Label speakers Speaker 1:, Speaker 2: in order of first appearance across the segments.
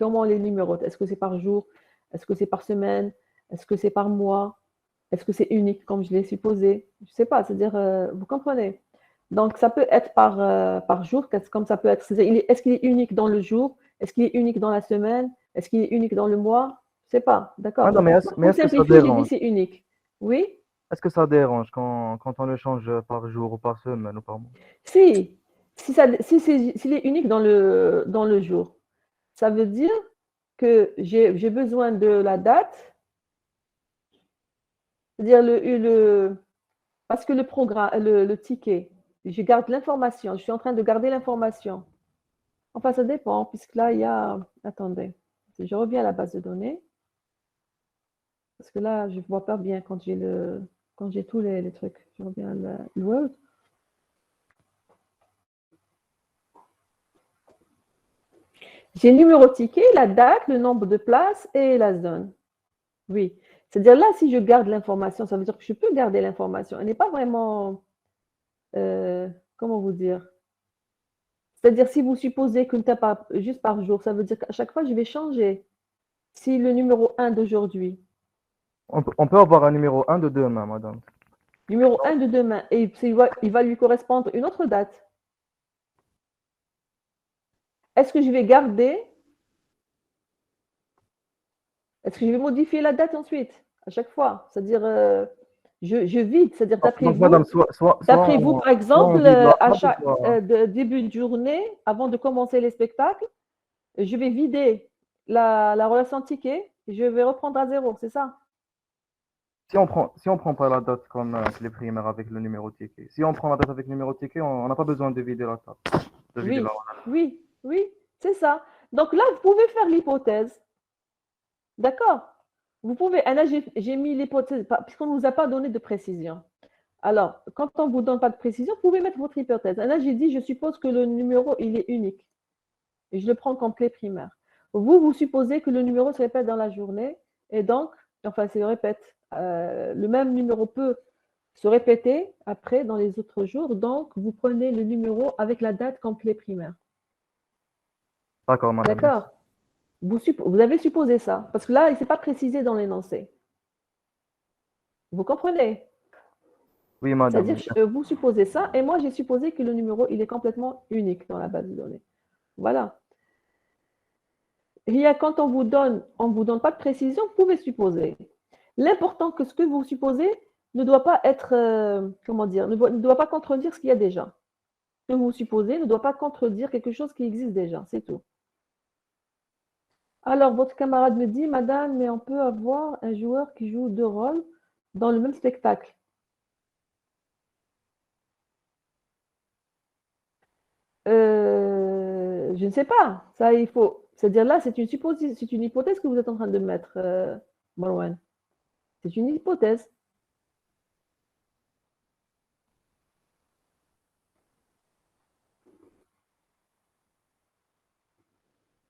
Speaker 1: comment on les numérote? Est-ce que c'est par jour? Est-ce que c'est par semaine? Est-ce que c'est par mois? Est-ce que c'est unique, comme je l'ai supposé? Je ne sais pas, c'est-à-dire, vous comprenez? Donc, ça peut être par jour, comme ça peut être. Est-ce qu'il est unique dans le jour? Est-ce qu'il est unique dans la semaine? Est-ce qu'il est unique dans le mois? Je ne sais pas,
Speaker 2: Ah
Speaker 1: d'accord.
Speaker 2: non,
Speaker 1: Donc,
Speaker 2: mais
Speaker 1: pour
Speaker 2: est-ce que ça
Speaker 1: simplifier, j'ai dit
Speaker 2: dérange?
Speaker 1: c'est unique. Oui?
Speaker 2: Est-ce que ça dérange quand on le change par jour ou par semaine ou par mois?
Speaker 1: Si, s'il est unique dans le jour, ça veut dire que j'ai besoin de la date, c'est-à-dire parce que le programme, le ticket, je garde l'information, je suis en train de garder l'information. Enfin, ça dépend, puisque là, il y a. Attendez, je reviens à la base de données, parce que là, je ne vois pas bien quand j'ai tous les trucs. Je reviens à le Word. J'ai le numéro de ticket, la date, le nombre de places et la zone. Oui. C'est-à-dire là, si je garde l'information, ça veut dire que je peux garder l'information. Elle n'est pas vraiment, comment vous dire? C'est-à-dire si vous supposez qu'une tape juste par jour, ça veut dire qu'à chaque fois, je vais changer. Si le numéro 1 d'aujourd'hui,
Speaker 2: On peut avoir un numéro un de demain, madame.
Speaker 1: numéro 1 de demain, et il va lui correspondre une autre date, est-ce que je vais garder, est-ce que je vais modifier la date ensuite, à chaque fois? C'est-à-dire, je vide, c'est-à-dire
Speaker 2: Donc, madame,
Speaker 1: d'après vous, par
Speaker 2: soit on
Speaker 1: exemple,
Speaker 2: vide la
Speaker 1: à
Speaker 2: table,
Speaker 1: chaque début de journée, avant de commencer les spectacles, je vais vider la relation ticket, et je vais reprendre à zéro, c'est ça?
Speaker 2: si on prend pas la date comme les primaires avec le numéro de ticket, si on prend la date avec le numéro de ticket, on n'a pas besoin de vider la table, de vider la
Speaker 1: Oui,
Speaker 2: relation.
Speaker 1: oui, oui, c'est ça. Donc là, vous pouvez faire l'hypothèse, d'accord? Vous pouvez, et là, j'ai mis l'hypothèse, puisqu'on ne nous a pas donné de précision. Alors, quand on ne vous donne pas de précision, vous pouvez mettre votre hypothèse. Et là, j'ai dit, je suppose que le numéro, il est unique. Et je le prends comme clé primaire. Vous, vous supposez que le numéro se répète dans la journée, et donc, enfin, se répète. Le même numéro peut se répéter après dans les autres jours. Donc, vous prenez le numéro avec la date comme clé primaire.
Speaker 2: D'accord, madame, merci.
Speaker 1: D'accord? Vous avez supposé ça, parce que là, il ne s'est pas précisé dans l'énoncé. Vous comprenez?
Speaker 2: Oui, madame,
Speaker 1: C'est-à-dire,
Speaker 2: oui.
Speaker 1: vous supposez ça, et moi, j'ai supposé que le numéro, il est complètement unique dans la base de données. Voilà. Il y a quand on vous donne pas de précision, vous pouvez supposer. L'important que ce que vous supposez ne doit pas être, comment dire, ne doit pas contredire ce qu'il y a déjà. Ce que vous supposez ne doit pas contredire quelque chose qui existe déjà, c'est tout. Alors, votre camarade me dit, madame, mais on peut avoir un joueur qui joue deux rôles dans le même spectacle. Je ne sais pas. Ça, il faut. C'est-à-dire là, c'est une hypothèse que vous êtes en train de mettre, Marwan. C'est une hypothèse.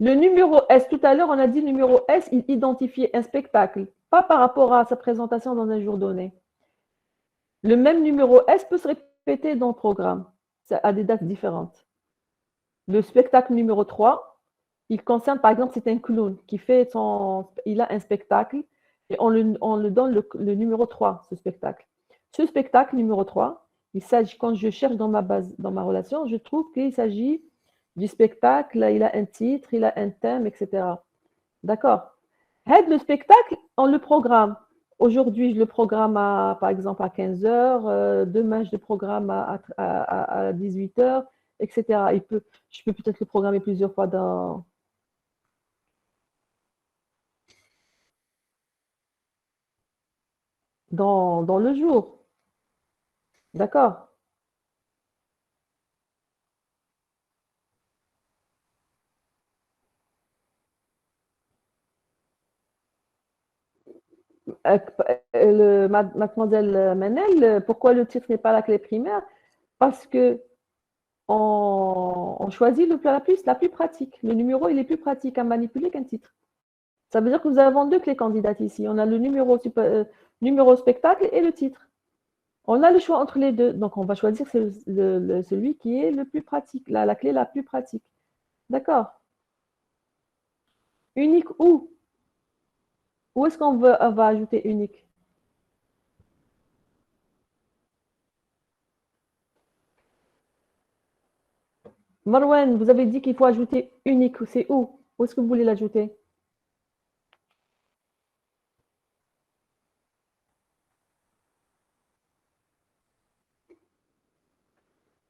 Speaker 1: Le numéro S, tout à l'heure, on a dit numéro S, il identifiait un spectacle, pas par rapport à sa présentation dans un jour donné. Le même numéro S peut se répéter dans le programme, à des dates différentes. Le spectacle numéro 3, il concerne, par exemple, c'est un clown qui fait il a un spectacle et on le donne le numéro 3, ce spectacle. Ce spectacle numéro 3, il s'agit, quand je cherche dans ma base, dans ma relation, je trouve qu'il s'agit du spectacle, il a un titre, il a un thème, etc. D'accord. Le spectacle, on le programme. Aujourd'hui, je le programme par exemple à 15 heures. Demain, je le programme à 18 heures, etc. Je peux peut-être le programmer plusieurs fois dans le jour. D'accord. Mademoiselle Manel, pourquoi le titre n'est pas la clé primaire? Parce que on choisit la plus pratique. Le numéro, il est plus pratique à manipuler qu'un titre. Ça veut dire que nous avons deux clés candidates ici. On a le numéro spectacle et le titre. On a le choix entre les deux. Donc, on va choisir celui qui est le plus pratique, la clé la plus pratique. D'accord. Unique où? Où est-ce qu'on va ajouter unique? Marwan, vous avez dit qu'il faut ajouter unique. C'est où? Où est-ce que vous voulez l'ajouter?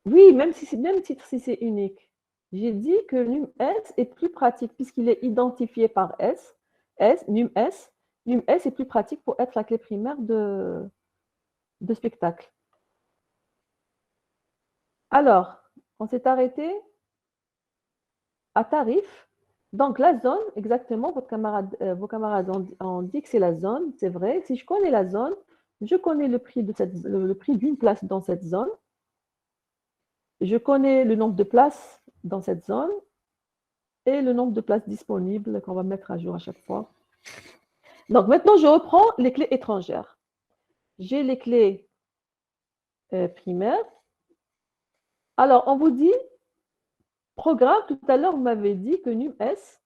Speaker 1: Oui, même si c'est unique. J'ai dit que num S est plus pratique puisqu'il est identifié par S. Num S. Num S est plus pratique pour être la clé primaire de spectacle. Alors, on s'est arrêté à tarif. Donc, la zone, exactement, vos camarades ont dit que c'est la zone, c'est vrai. Si je connais la zone, je connais le prix d'une place dans cette zone. Je connais le nombre de places dans cette zone et le nombre de places disponibles qu'on va mettre à jour à chaque fois. Donc, maintenant, je reprends les clés étrangères. J'ai les clés primaires. Alors, on vous dit, programme, tout à l'heure, vous m'avez dit que num_s,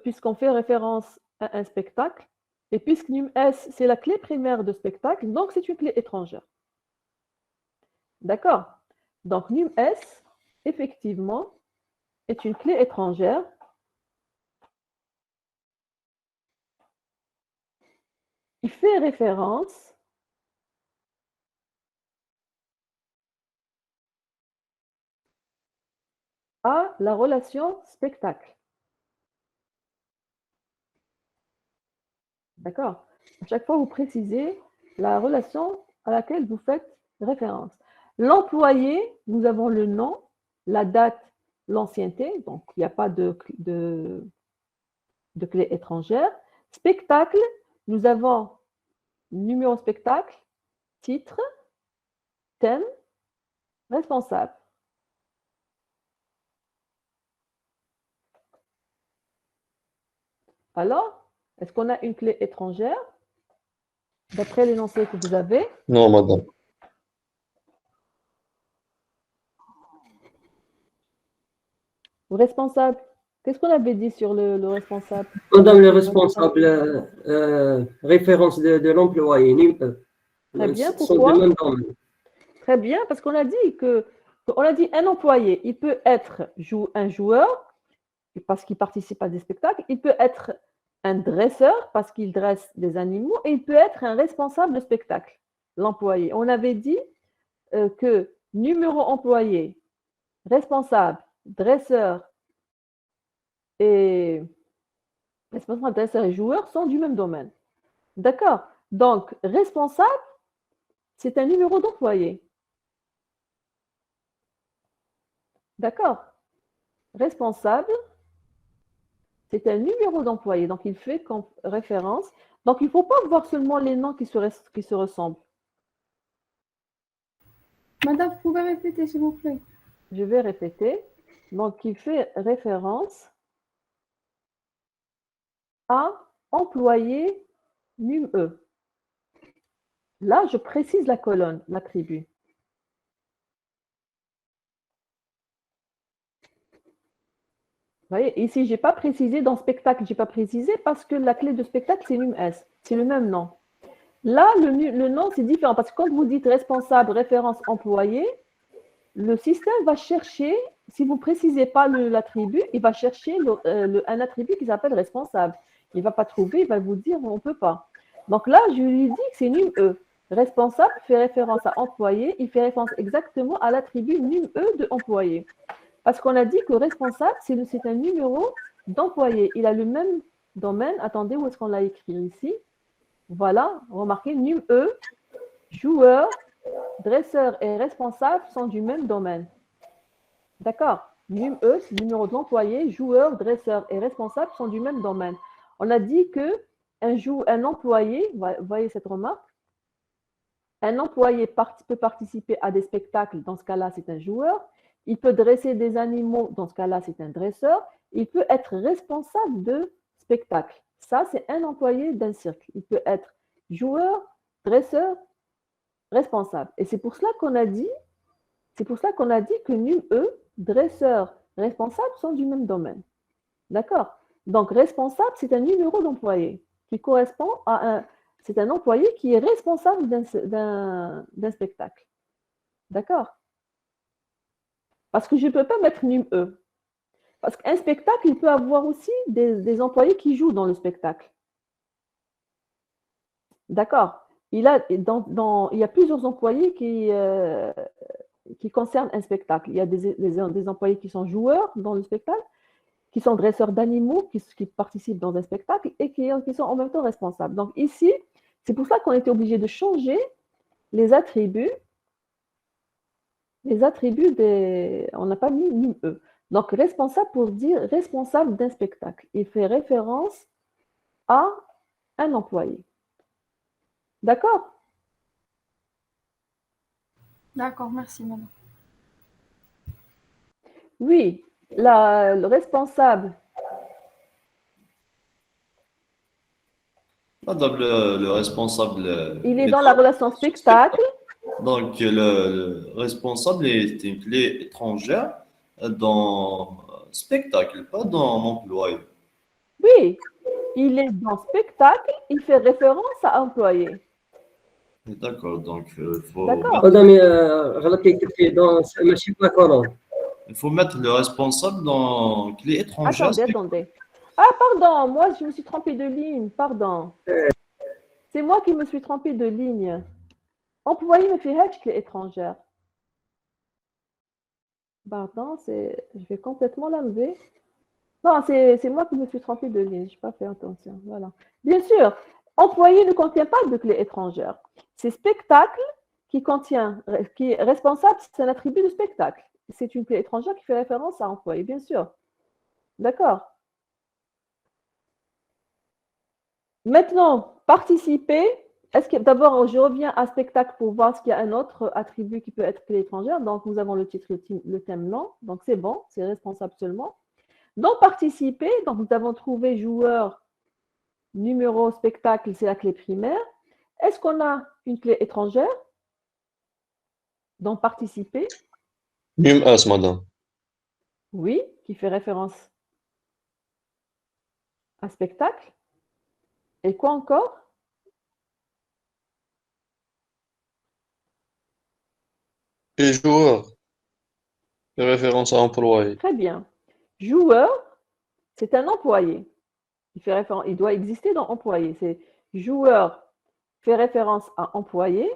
Speaker 1: puisqu'on fait référence à un spectacle, et puisque num_s, c'est la clé primaire de spectacle, donc c'est une clé étrangère. D'accord? Donc, num_s, effectivement, est une clé étrangère. Il fait référence à la relation spectacle. D'accord? À chaque fois, vous précisez la relation à laquelle vous faites référence. L'employé, nous avons le nom, la date, l'ancienneté, donc il n'y a pas de clé étrangère. Spectacle, nous avons numéro spectacle, titre, thème, responsable. Alors, est-ce qu'on a une clé étrangère d'après l'énoncé que vous avez?
Speaker 3: Non, madame.
Speaker 1: Responsable. Qu'est-ce qu'on avait dit sur le responsable?
Speaker 4: Madame le responsable, référence de l'employé,
Speaker 1: Très bien,
Speaker 4: sont de
Speaker 1: pourquoi?
Speaker 4: même domaine.
Speaker 1: Très bien, parce qu'on a dit un employé, il peut être un joueur parce qu'il participe à des spectacles, il peut être un dresseur parce qu'il dresse des animaux et il peut être un responsable de spectacle, l'employé. On avait dit que numéro employé, responsable, dresseur et responsable, dresseur et joueur sont du même domaine. D'accord? Donc, responsable, c'est un numéro d'employé. D'accord? Responsable, c'est un numéro d'employé, donc il fait référence. Donc, il ne faut pas voir seulement les noms qui se ressemblent.
Speaker 5: Madame, vous pouvez répéter, s'il vous plaît?
Speaker 1: Je vais répéter. Donc, il fait référence à employé num_e. Là, je précise la colonne, l'attribut. Vous voyez, ici, je n'ai pas précisé dans spectacle, je n'ai pas précisé parce que la clé de spectacle, c'est num_s. C'est le même nom. Là, le nom, c'est différent parce que quand vous dites responsable, référence, employé, le système va chercher, si vous ne précisez pas l'attribut, il va chercher un attribut qui s'appelle responsable. Il ne va pas trouver, il va vous dire on ne peut pas. Donc là, je lui dis que c'est num_e. Responsable fait référence à employé, il fait référence exactement à l'attribut num_e de employé. Parce qu'on a dit que responsable, c'est un numéro d'employé. Il a le même domaine. Attendez, où est-ce qu'on l'a écrit ici? Voilà, remarquez, num_e, joueur, dresseur et responsable sont du même domaine. D'accord? num_e, c'est le numéro de l'employé, joueur, dresseur et responsable sont du même domaine. On a dit que un employé, vous voyez cette remarque, un employé peut participer à des spectacles, dans ce cas-là, c'est un joueur. Il peut dresser des animaux, dans ce cas-là, c'est un dresseur. Il peut être responsable de spectacle. Ça, c'est un employé d'un cirque. Il peut être joueur, dresseur, responsable. Et c'est pour cela qu'on a dit que num_e, dresseur, responsable sont du même domaine. D'accord? Donc, responsable, c'est un numéro d'employé qui correspond à un... C'est un employé qui est responsable d'un spectacle. D'accord? Parce que je ne peux pas mettre num E. Parce qu'un spectacle, il peut avoir aussi des employés qui jouent dans le spectacle. D'accord? Il y a plusieurs employés qui concernent un spectacle. Il y a des employés qui sont joueurs dans le spectacle, qui sont dresseurs d'animaux, qui participent dans un spectacle et qui sont en même temps responsables. Donc ici, c'est pour ça qu'on était obligé de changer les attributs. On n'a pas mis num E. Donc responsable pour dire responsable d'un spectacle. Il fait référence à un employé. D'accord?
Speaker 5: D'accord, merci, madame.
Speaker 1: Oui, le responsable.
Speaker 3: Madame, le responsable
Speaker 1: Il est dans la relation spectacle.
Speaker 3: Donc, le responsable est une clé étrangère dans spectacle, pas dans employé.
Speaker 1: Oui, il est dans spectacle, il fait référence à employé.
Speaker 3: D'accord, donc
Speaker 1: D'accord.
Speaker 4: madame غلطتي كتبتي dans ماشي pas colonne.
Speaker 3: il faut mettre le responsable dans clé étrangère.
Speaker 1: Attendez. Ah, pardon, moi je me suis trompée de ligne, pardon. C'est moi qui me suis trompée de ligne. Employé me fait hedge clé étrangère. Pardon, je vais complètement l'enlever. Non, c'est moi qui me suis trompée de ligne, je n'ai pas fait attention. Voilà. Bien sûr, employé ne contient pas de clé étrangère. C'est spectacle qui est responsable, c'est un attribut de spectacle. C'est une clé étrangère qui fait référence à employé, bien sûr. D'accord. Maintenant, participer. D'abord, je reviens à spectacle pour voir s'il y a un autre attribut qui peut être clé étrangère. Donc, nous avons le titre, le thème non. Donc, c'est bon, c'est responsable seulement. Dans participer, donc nous avons trouvé joueur, numéro, spectacle, c'est la clé primaire. Est-ce qu'on a une clé étrangère dans participer?
Speaker 6: Num S, madame.
Speaker 1: Oui, qui fait référence à spectacle. Et quoi encore?
Speaker 6: Et joueur. Fait référence à employé.
Speaker 1: Très bien. Joueur, c'est un employé. Il doit exister dans employé. C'est joueur fait référence à employé.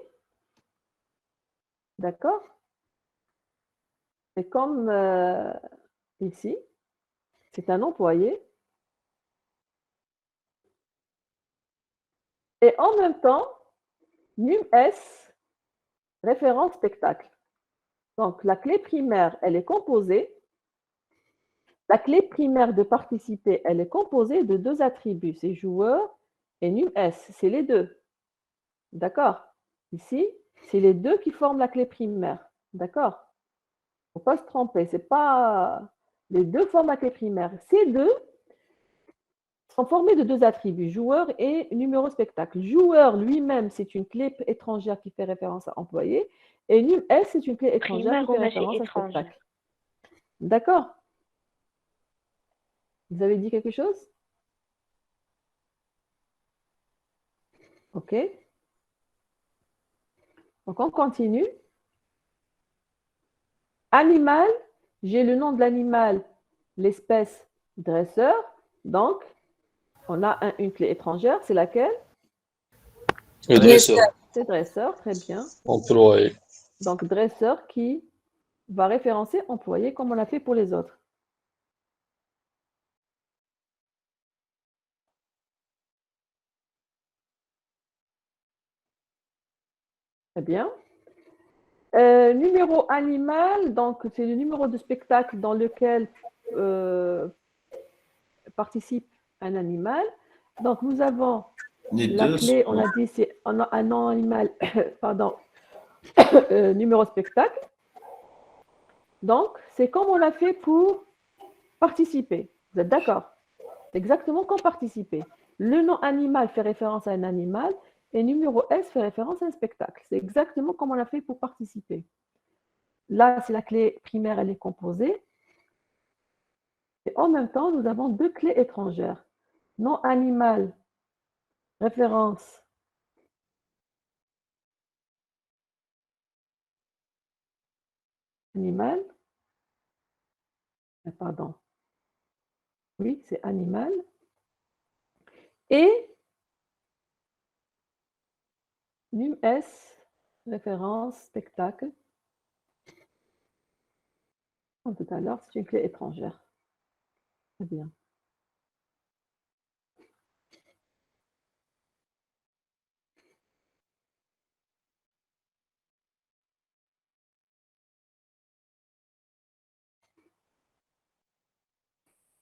Speaker 1: D'accord? C'est comme ici. C'est un employé. Et en même temps, num S, référence spectacle. Donc, la clé primaire, elle est composée. La clé primaire de participer, elle est composée de deux attributs. C'est joueur et num S. C'est les deux. D'accord? Ici, c'est les deux qui forment la clé primaire. D'accord? Il ne faut pas se tromper. C'est pas... Les deux forment la clé primaire. Ces deux sont formés de deux attributs, joueur et numéro spectacle. Joueur lui-même, c'est une clé étrangère qui fait référence à employé. Et num S, c'est une clé étrangère qui fait référence à spectacle. D'accord? Vous avez dit quelque chose? OK. Donc, on continue. Animal, j'ai le nom de l'animal, l'espèce dresseur. Donc, on a une clé étrangère, c'est laquelle?
Speaker 6: Le dresseur.
Speaker 1: C'est dresseur, très bien.
Speaker 6: Employé.
Speaker 1: Donc, dresseur qui va référencer employé comme on l'a fait pour les autres. Très bien. Numéro animal, donc c'est le numéro de spectacle dans lequel participe un animal. Donc, nous avons la clé, on a dit, c'est un nom animal, pardon, numéro spectacle. Donc, c'est comme on l'a fait pour participer. Vous êtes d'accord? C'est exactement comme participer. Le nom animal fait référence à un animal et numéro S fait référence à un spectacle. C'est exactement comme on l'a fait pour participer. Là, c'est la clé primaire, elle est composée. Et en même temps, nous avons deux clés étrangères. Nom animal, référence. Animal. Pardon. Oui, c'est animal. Et num S, référence, spectacle. Comme tout à l'heure, c'est une clé étrangère. Très bien.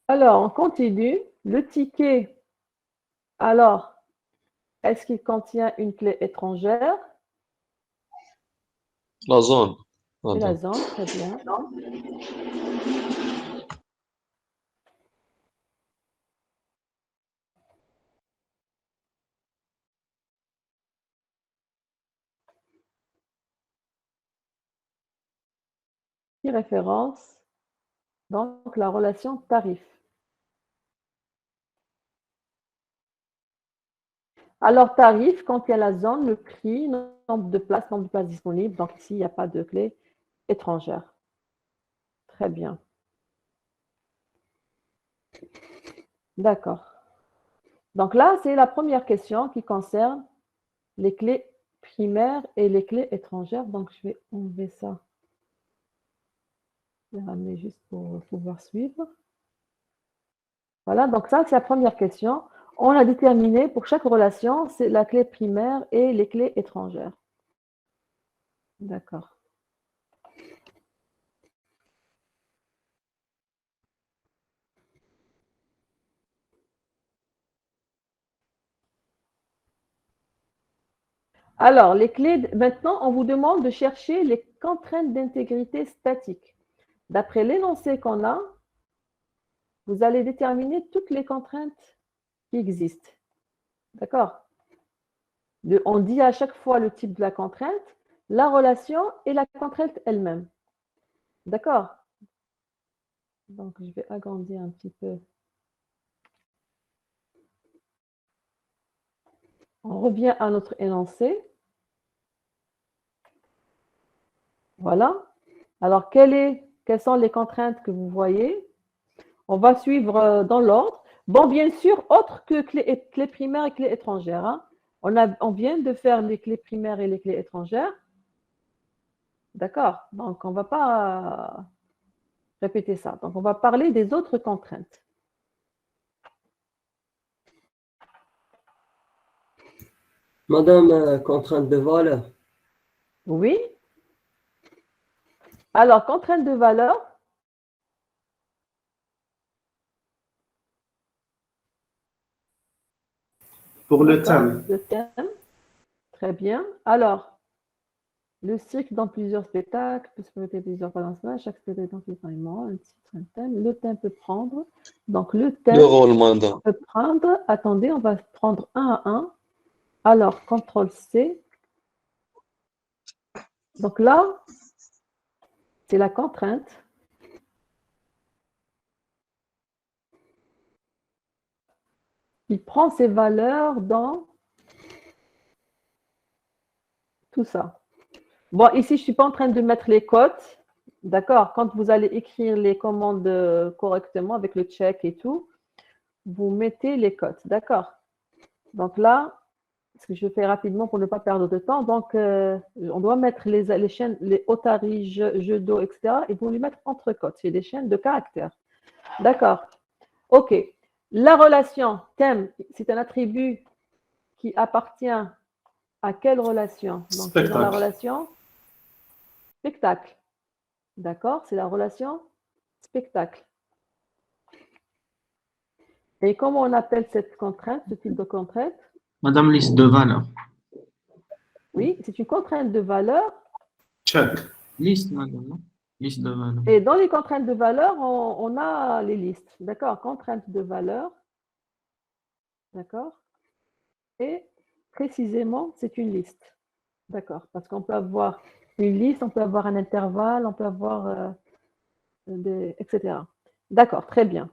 Speaker 1: Alors, on continue. Le ticket, alors, est-ce qu'il contient une clé étrangère?
Speaker 6: La zone.
Speaker 1: C'est la
Speaker 6: Madame.
Speaker 1: zone, très bien. Qui référence donc la relation tarif. Alors, tarif, quand il y a la zone, le prix, nombre de places disponibles. Donc, ici, il n'y a pas de clé étrangère. Très bien. D'accord. Donc là, c'est la première question qui concerne les clés primaires et les clés étrangères. Donc, je vais enlever ça. Je vais ramener juste pour pouvoir suivre. Voilà, donc ça, c'est la première question. On a déterminé pour chaque relation, c'est la clé primaire et les clés étrangères. D'accord. Alors, les clés, maintenant, on vous demande de chercher les contraintes d'intégrité statique. D'après l'énoncé qu'on a, vous allez déterminer toutes les contraintes qui existent. D'accord? On dit à chaque fois le type de la contrainte, la relation et la contrainte elle-même. D'accord? Donc, je vais agrandir un petit peu. On revient à notre énoncé. Voilà. Alors, quelles sont les contraintes que vous voyez? On va suivre dans l'ordre. Bon, bien sûr, autre que clés primaires et clés étrangères. Hein. On vient de faire les clés primaires et les clés étrangères. D'accord? Donc, on ne va pas répéter ça. Donc, on va parler des autres contraintes.
Speaker 4: Madame, contrainte de valeur.
Speaker 1: Oui. Alors, contrainte de valeur.
Speaker 7: Pour le
Speaker 1: D'accord,
Speaker 7: thème,
Speaker 1: le thème. Très bien. Alors, le cycle dans plusieurs spectacles, peut se répéter plusieurs fois dans la semaine, chaque spectacle dans plusieurs éléments, un titre, un thème. Le thème peut prendre. Donc, le
Speaker 6: Le
Speaker 1: thème
Speaker 6: rôle, madame.
Speaker 1: peut prendre. Attendez, on va prendre un à un. Alors, CTRL-C. Donc là, c'est la contrainte. Il prend ses valeurs dans tout ça. Bon, ici, je ne suis pas en train de mettre les cotes. D'accord? Quand vous allez écrire les commandes correctement avec le check et tout, vous mettez les cotes. D'accord? Donc là, ce que je fais rapidement pour ne pas perdre de temps. Donc, on doit mettre les chaînes, les otaries, jeux d'eau, etc. Et vous les mettre entre cotes. C'est des chaînes de caractères. D'accord? OK. La relation thème, c'est un attribut qui appartient à quelle relation? Donc, c'est dans la
Speaker 7: spectacle.
Speaker 1: relation spectacle. D'accord? C'est la relation spectacle. Et comment on appelle cette contrainte, ce type de contrainte?
Speaker 8: Madame, liste de valeurs.
Speaker 1: Oui, c'est une contrainte de valeur.
Speaker 7: Check.
Speaker 8: Liste, madame, non? Liste de valeurs.
Speaker 1: Et dans les contraintes de valeur, on a les listes. D'accord? Contrainte de valeur. D'accord? Et précisément, c'est une liste. D'accord? Parce qu'on peut avoir une liste, on peut avoir un intervalle, on peut avoir etc. D'accord, très bien.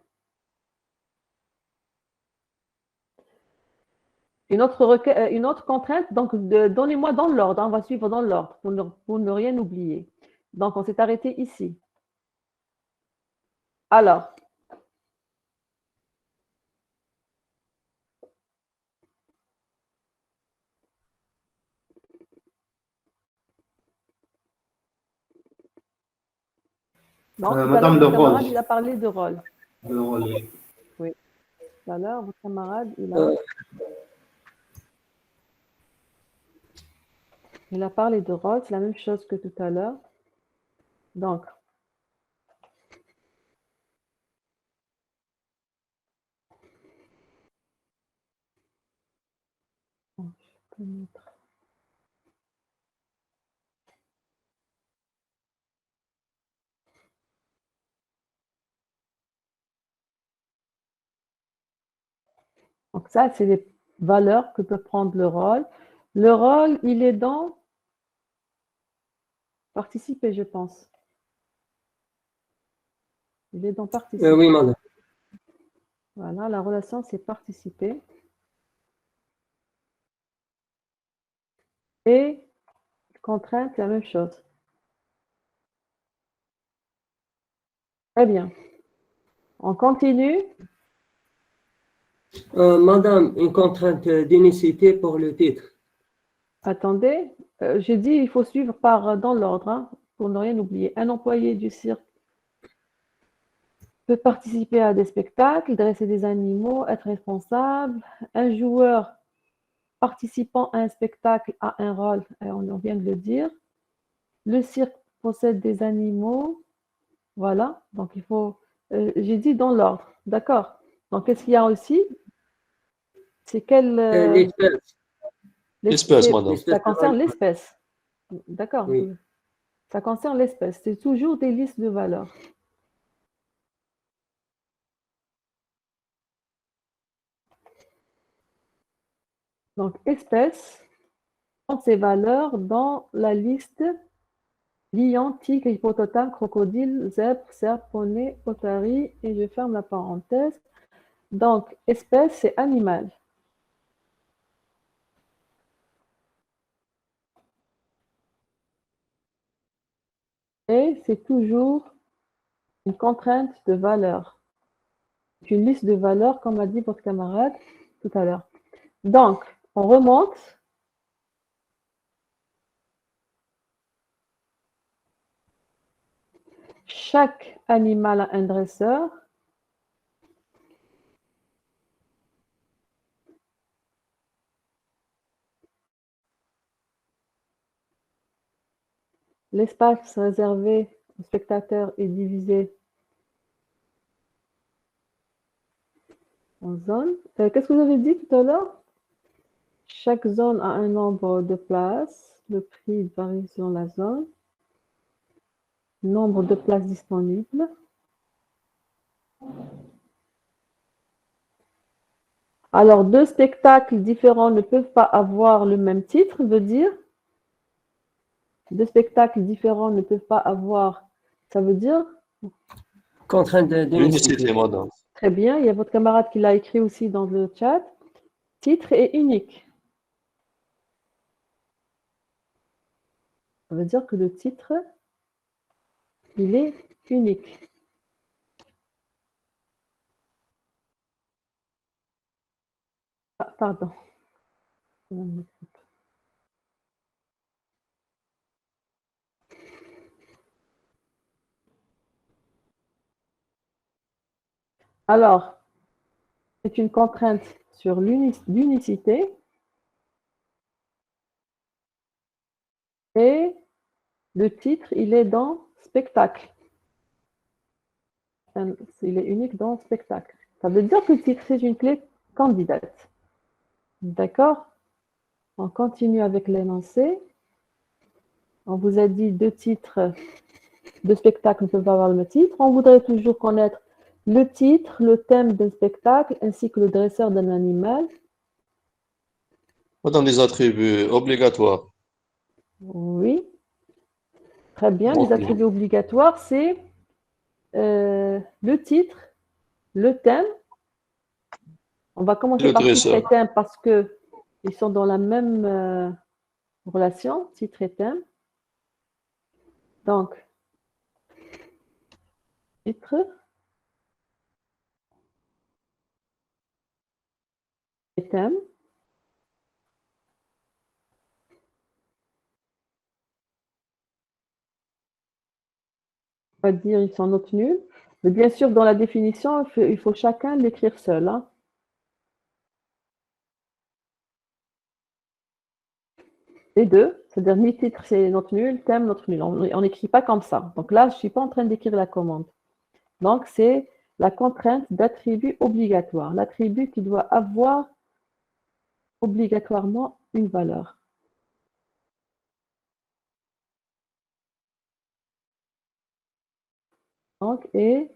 Speaker 1: Une autre contrainte, donc donnez-moi dans l'ordre, hein, on va suivre dans l'ordre pour ne rien oublier. Donc, on s'est arrêté ici. Alors, donc, tout à l'heure,
Speaker 7: Madame,
Speaker 1: votre
Speaker 7: le
Speaker 1: camarade,
Speaker 7: rôle.
Speaker 1: il a parlé de rôle.
Speaker 7: Le rôle, oui.
Speaker 1: Oui. Tout à l'heure, votre camarade, il a parlé de rôle, c'est la même chose que tout à l'heure. Donc, je peux mettre. Donc, ça, c'est les valeurs que peut prendre le rôle. Le rôle, il est dans participer, je pense. Il est dans participer.
Speaker 4: Oui, madame.
Speaker 1: Voilà, la relation, c'est participer. Et contrainte, la même chose. Très bien. On continue.
Speaker 4: Madame, une contrainte d'unicité pour le titre.
Speaker 1: Attendez, j'ai dit il faut suivre dans l'ordre, hein, pour ne rien oublier. Un employé du cirque peut participer à des spectacles, dresser des animaux, être responsable. Un joueur participant à un spectacle a un rôle, on vient de le dire. Le cirque possède des animaux. Voilà, donc il faut. J'ai dit dans l'ordre, d'accord. Donc, qu'est-ce qu'il y a aussi? C'est quel.
Speaker 4: L'espèce.
Speaker 6: Espèce, madame.
Speaker 1: Ça concerne l'espèce. D'accord.
Speaker 4: Oui.
Speaker 1: Ça concerne l'espèce. C'est toujours des listes de valeurs. Donc, espèce, ces valeurs dans la liste lion, tigre, hippopotame, crocodile, zèbre, cerf, poney, otarie, et je ferme la parenthèse. Donc, espèce, c'est animal. Et c'est toujours une contrainte de valeur. C'est une liste de valeurs, comme a dit votre camarade tout à l'heure. Donc, on remonte. Chaque animal a un dresseur. L'espace réservé aux spectateurs est divisé en zones. Qu'est-ce que vous avez dit tout à l'heure? Chaque zone a un nombre de places. Le prix varie selon la zone. Nombre de places disponibles. Alors, deux spectacles différents ne peuvent pas avoir le même titre, veut dire deux spectacles différents ne peuvent pas avoir, ça veut dire
Speaker 4: Contrainte
Speaker 6: L'unicité,
Speaker 4: d'unicité.
Speaker 6: madame.
Speaker 1: très bien, il y a votre camarade qui l'a écrit aussi dans le chat. Titre est unique. Ça veut dire que le titre, il est unique. Ah, pardon. Alors, c'est une contrainte sur l'unicité et le titre, il est dans spectacle. Il est unique dans spectacle. Ça veut dire que le titre, c'est une clé candidate. D'accord? On continue avec l'énoncé. On vous a dit deux titres, deux spectacles ne peuvent pas avoir le même titre. On voudrait toujours connaître le titre, le thème d'un spectacle, ainsi que le dresseur d'un animal.
Speaker 6: Madame, des attributs obligatoires.
Speaker 1: Oui. Très bien.
Speaker 6: Bon,
Speaker 1: Les attributs obligatoires, c'est le titre, le thème. On va commencer
Speaker 6: Le
Speaker 1: par titre
Speaker 6: dresseur.
Speaker 1: et thème parce que Ils sont dans la même relation, titre et thème. Donc, titre et thème. On va dire ils sont notes nulles. Mais bien sûr, dans la définition, il faut chacun l'écrire seul. Hein. Les deux, c'est-à-dire ni titre, c'est note nulle, thème, note nulle. On n'écrit pas comme ça. Donc là, je ne suis pas en train d'écrire la commande. Donc, c'est la contrainte d'attribut obligatoire. L'attribut qui doit avoir obligatoirement une valeur. Donc, et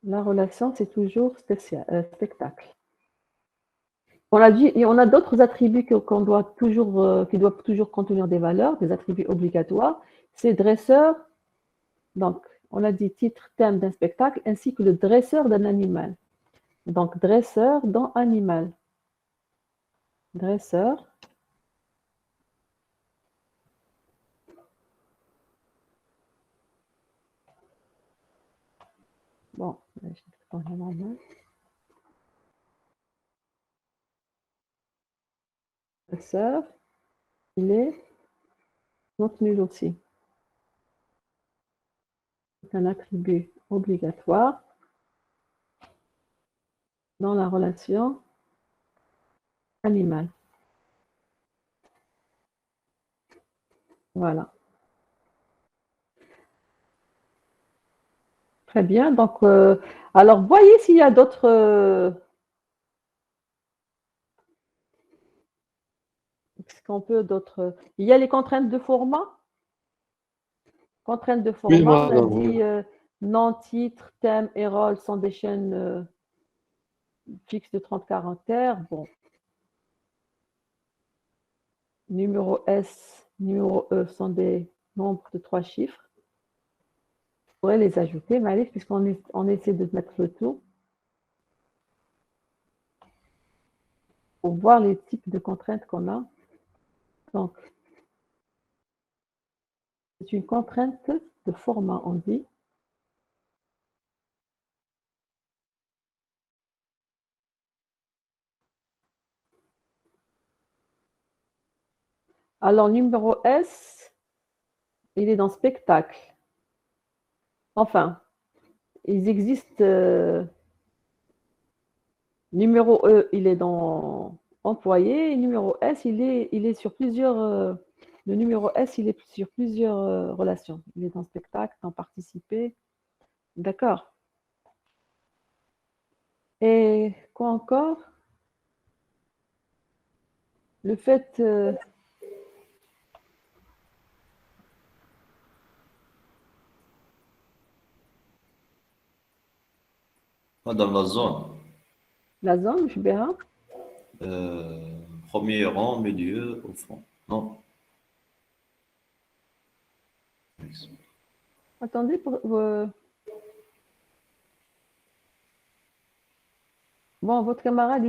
Speaker 1: la relation, c'est toujours spectacle. On a dit, et on a d'autres attributs qu'on doit toujours, qui doivent toujours contenir des valeurs, des attributs obligatoires. C'est dresseur, donc on a dit titre, thème d'un spectacle, ainsi que le dresseur d'un animal. Donc dresseur dans animal. Dresseur. Bon, je vais prendre la main. Dresseur, il est note nulle aussi. C'est un attribut obligatoire dans la relation animale. Voilà. Très bien. Donc, alors, voyez s'il y a d'autres... Est-ce qu'on peut d'autres... Il y a les contraintes de format. Contraintes de format,
Speaker 6: Oui,
Speaker 1: on a
Speaker 6: madame,
Speaker 1: dit
Speaker 6: oui.
Speaker 1: nom, titre, thème et rôle sont des chaînes fixes de 30 caractères. Bon. Numéro S, numéro E sont des nombres de 3 chiffres. Je pourrais les ajouter, Maëlys, puisqu'on essaie de mettre le tout. Pour voir les types de contraintes qu'on a. Donc, c'est une contrainte de format, on dit. Alors, numéro S, il est dans spectacle. Enfin, ils existent. Numéro E, il est dans employé. Et numéro S, il est sur plusieurs. Le numéro S, il est sur plusieurs relations. Il est dans spectacle, dans participer. D'accord. Et quoi encore? Le fait.
Speaker 3: Dans la zone,
Speaker 1: La zone, je verrai.
Speaker 3: premier rang, milieu, au fond. Non.
Speaker 1: Attendez, bon, votre camarade,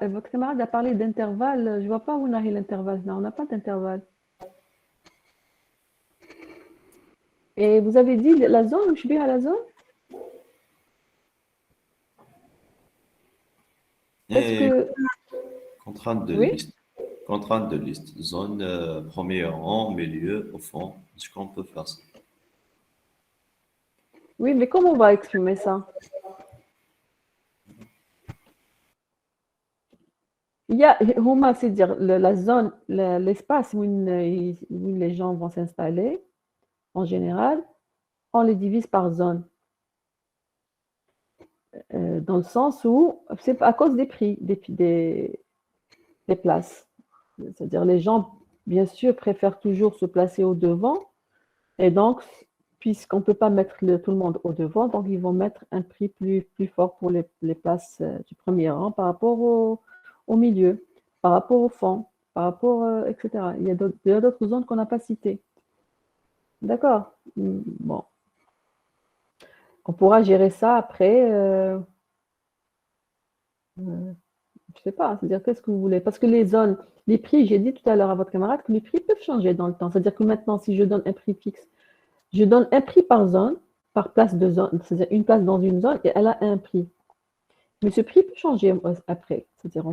Speaker 1: votre camarade a parlé d'intervalle. Je ne vois pas où on a l'intervalle. Non, on n'a pas d'intervalle. Et vous avez dit la zone, je vais à la zone? Est-ce
Speaker 3: Et
Speaker 1: que...
Speaker 3: contrainte de
Speaker 1: Oui?
Speaker 3: liste. Contrainte de liste. Zone, premier rang, milieu, au fond. Est-ce qu'on peut faire ça?
Speaker 1: Oui, mais comment on va exprimer ça? Il y a, Huma, c'est dire la zone, l'espace où les gens vont s'installer, en général, on les divise par zone. Dans le sens où c'est à cause des prix des places. C'est-à-dire les gens, bien sûr, préfèrent toujours se placer au devant. Et donc, puisqu'on ne peut pas mettre tout le monde au devant, donc ils vont mettre un prix plus fort pour les places du premier rang par rapport au milieu, par rapport au fond, par rapport, etc. Il y a d'autres zones qu'on n'a pas citées. D'accord? Bon. On pourra gérer ça après. Je ne sais pas, c'est-à-dire qu'est-ce que vous voulez? Parce que les zones, les prix, j'ai dit tout à l'heure à votre camarade que les prix peuvent changer dans le temps. C'est-à-dire que maintenant, si je donne un prix fixe, je donne un prix par zone, par place de zone, c'est-à-dire une place dans une zone et elle a un prix. Mais ce prix peut changer après. C'est-à-dire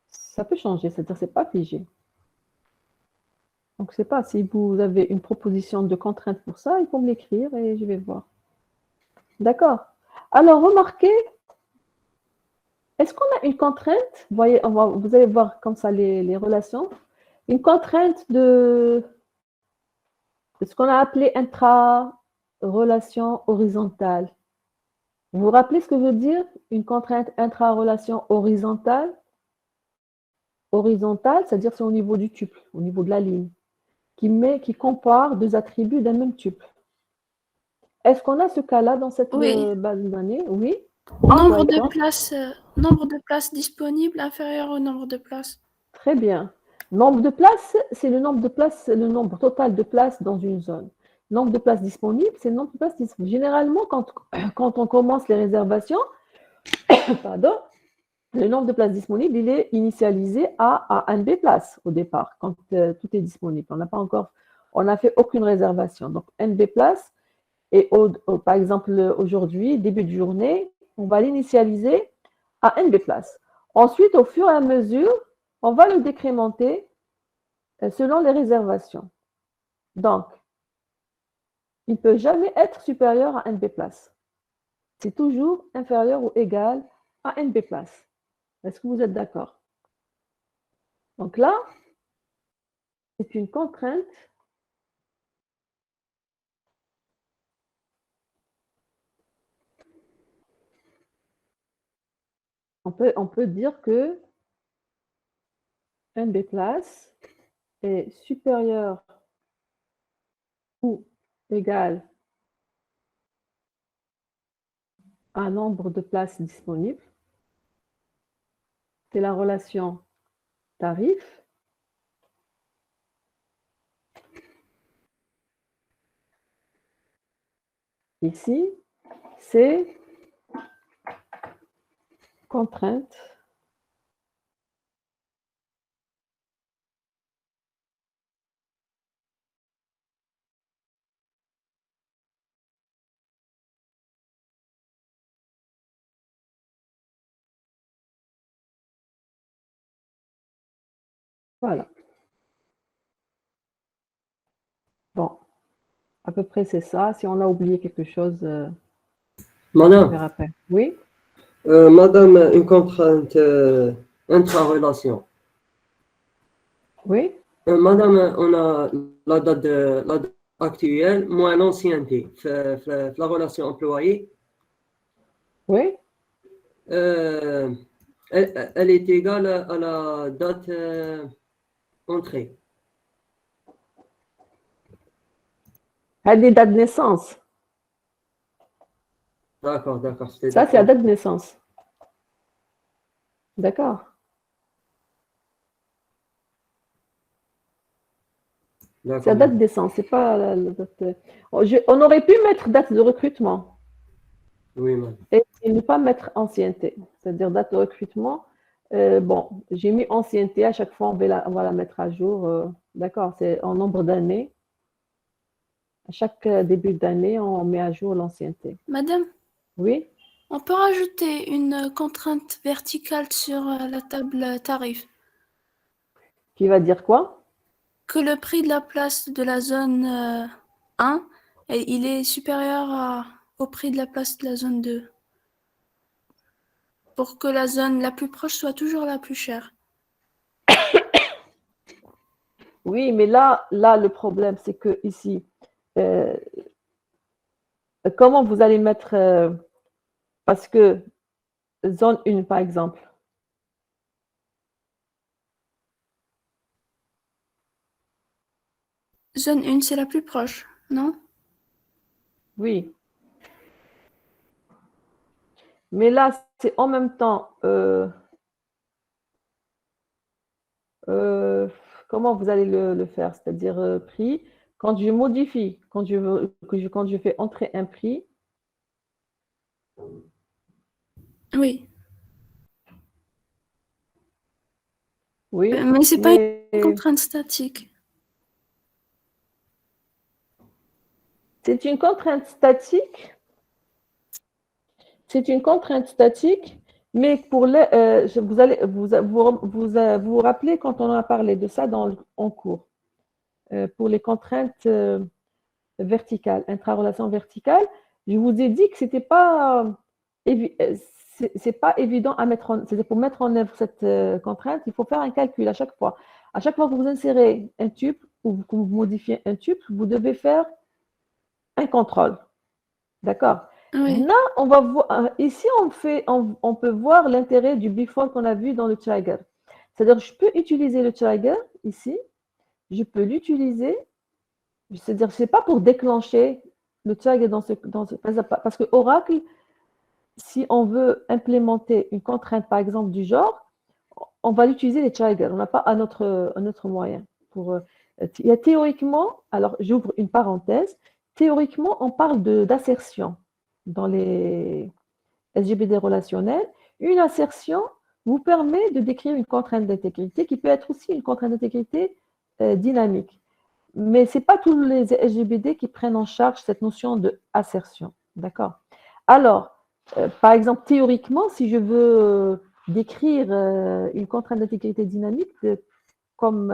Speaker 1: ça peut changer, c'est-à-dire c'est pas figé. Donc, je ne sais pas si vous avez une proposition de contrainte pour ça, il faut me l'écrire et je vais voir. D'accord. Alors, remarquez, est-ce qu'on a une contrainte? Voyez, vous allez voir comme ça les relations. Une contrainte de ce qu'on a appelé intra-relation horizontale. Vous vous rappelez ce que veut dire une contrainte intra-relation horizontale? Horizontale, c'est-à-dire c'est au niveau du tuple, au niveau de la ligne, qui compare deux attributs d'un même tuple. Est-ce qu'on a ce cas-là dans cette
Speaker 5: Oui.
Speaker 1: base de données? Oui.
Speaker 5: Nombre
Speaker 1: Par
Speaker 5: de places disponibles inférieur au nombre de places.
Speaker 1: Très bien. Nombre de places, c'est le nombre de places, le nombre total de places dans une zone. Nombre de places disponibles, c'est le nombre de places disponibles. Généralement, quand on commence les réservations, pardon, le nombre de places disponibles, il est initialisé à NB places au départ, quand tout est disponible. On n'a fait aucune réservation. Donc, NB places, et par exemple, aujourd'hui, début de journée, on va l'initialiser à NB places. Ensuite, au fur et à mesure, on va le décrémenter selon les réservations. Donc, il ne peut jamais être supérieur à NB places. C'est toujours inférieur ou égal à NB places. Est-ce que vous êtes d'accord? Donc là, c'est une contrainte on peut dire que NB places est supérieur ou égal à un nombre de places disponibles. C'est la relation tarif. Ici, c'est contrainte voilà. Bon, à peu près c'est ça. Si on a oublié quelque chose, on
Speaker 4: Madame,
Speaker 1: verra après. Oui,
Speaker 4: madame, une contrainte intra-relation.
Speaker 1: oui,
Speaker 4: Madame, on a la date actuelle moins l'ancienneté. La relation employée,
Speaker 1: oui.
Speaker 4: elle est égale à la date entrée.
Speaker 1: À des dates de naissance.
Speaker 4: D'accord.
Speaker 1: Ça, c'est la date de naissance. D'accord. C'est la date de naissance, c'est pas la date. On aurait pu mettre date de recrutement
Speaker 4: Oui, madame.
Speaker 1: et ne pas mettre ancienneté. C'est-à-dire date de recrutement. Bon, j'ai mis ancienneté, à chaque fois on va la mettre à jour. D'accord, c'est en nombre d'années. À chaque début d'année, on met à jour l'ancienneté.
Speaker 5: Madame,
Speaker 1: Oui,
Speaker 5: on peut rajouter une contrainte verticale sur la table tarif.
Speaker 1: qui va dire quoi?
Speaker 5: Que le prix de la place de la zone 1, il est supérieur au prix de la place de la zone 2. Pour que la zone la plus proche soit toujours la plus chère.
Speaker 1: Oui, mais là, le problème, c'est que ici, comment vous allez mettre, parce que zone 1, par exemple,
Speaker 5: Zone 1, c'est la plus proche, non?
Speaker 1: oui. Mais là, c'est en même temps, comment vous allez le faire? C'est-à-dire prix, quand je modifie, quand je fais entrer un prix,
Speaker 5: Oui.
Speaker 1: Oui,
Speaker 5: Mais c'est pas
Speaker 1: mais
Speaker 5: une contrainte statique.
Speaker 1: c'est une contrainte statique. C'est une contrainte statique, mais pour les, vous allez vous rappelez quand on a parlé de ça en cours, pour les contraintes verticales, intra-relations verticales, je vous ai dit que c'était pas c'est pas évident à mettre en, c'est pour mettre en œuvre cette contrainte, il faut faire un calcul à chaque fois. À chaque fois que vous insérez un tuple ou que vous modifiez un tuple, vous devez faire un contrôle. D'accord?
Speaker 5: Oui.
Speaker 1: Là, on va voir, ici, on peut voir l'intérêt du before qu'on a vu dans le trigger. C'est-à-dire, je peux utiliser le trigger ici, je peux l'utiliser, c'est-à-dire, ce n'est pas pour déclencher le trigger parce que Oracle, si on veut implémenter une contrainte, par exemple, du genre, on va utiliser les triggers, on n'a pas un autre moyen. Il y a théoriquement, alors j'ouvre une parenthèse, théoriquement, on parle d'assertion dans les SGBD relationnels. Une assertion vous permet de décrire une contrainte d'intégrité qui peut être aussi une contrainte d'intégrité dynamique. Mais ce n'est pas tous les SGBD qui prennent en charge cette notion d'assertion. D'accord? Alors, par exemple, théoriquement, si je veux décrire une contrainte d'intégrité dynamique comme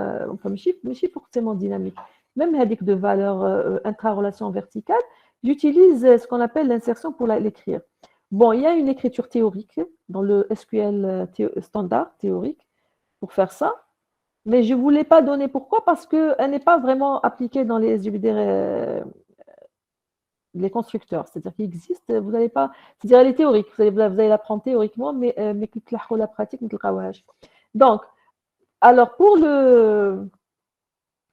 Speaker 1: chiffre, mais chiffre forcément dynamique, même avec de valeurs intra-relations verticales, j'utilise ce qu'on appelle l'insertion pour l'écrire. Bon, il y a une écriture théorique dans le SQL standard théorique pour faire ça, mais je ne vous l'ai pas donné. Pourquoi? Parce qu'elle n'est pas vraiment appliquée dans les SGBD les constructeurs, c'est-à-dire qu'il existe, vous n'allez pas, c'est-à-dire elle est théorique, vous allez l'apprendre théoriquement, mais la pratique, donc, alors pour le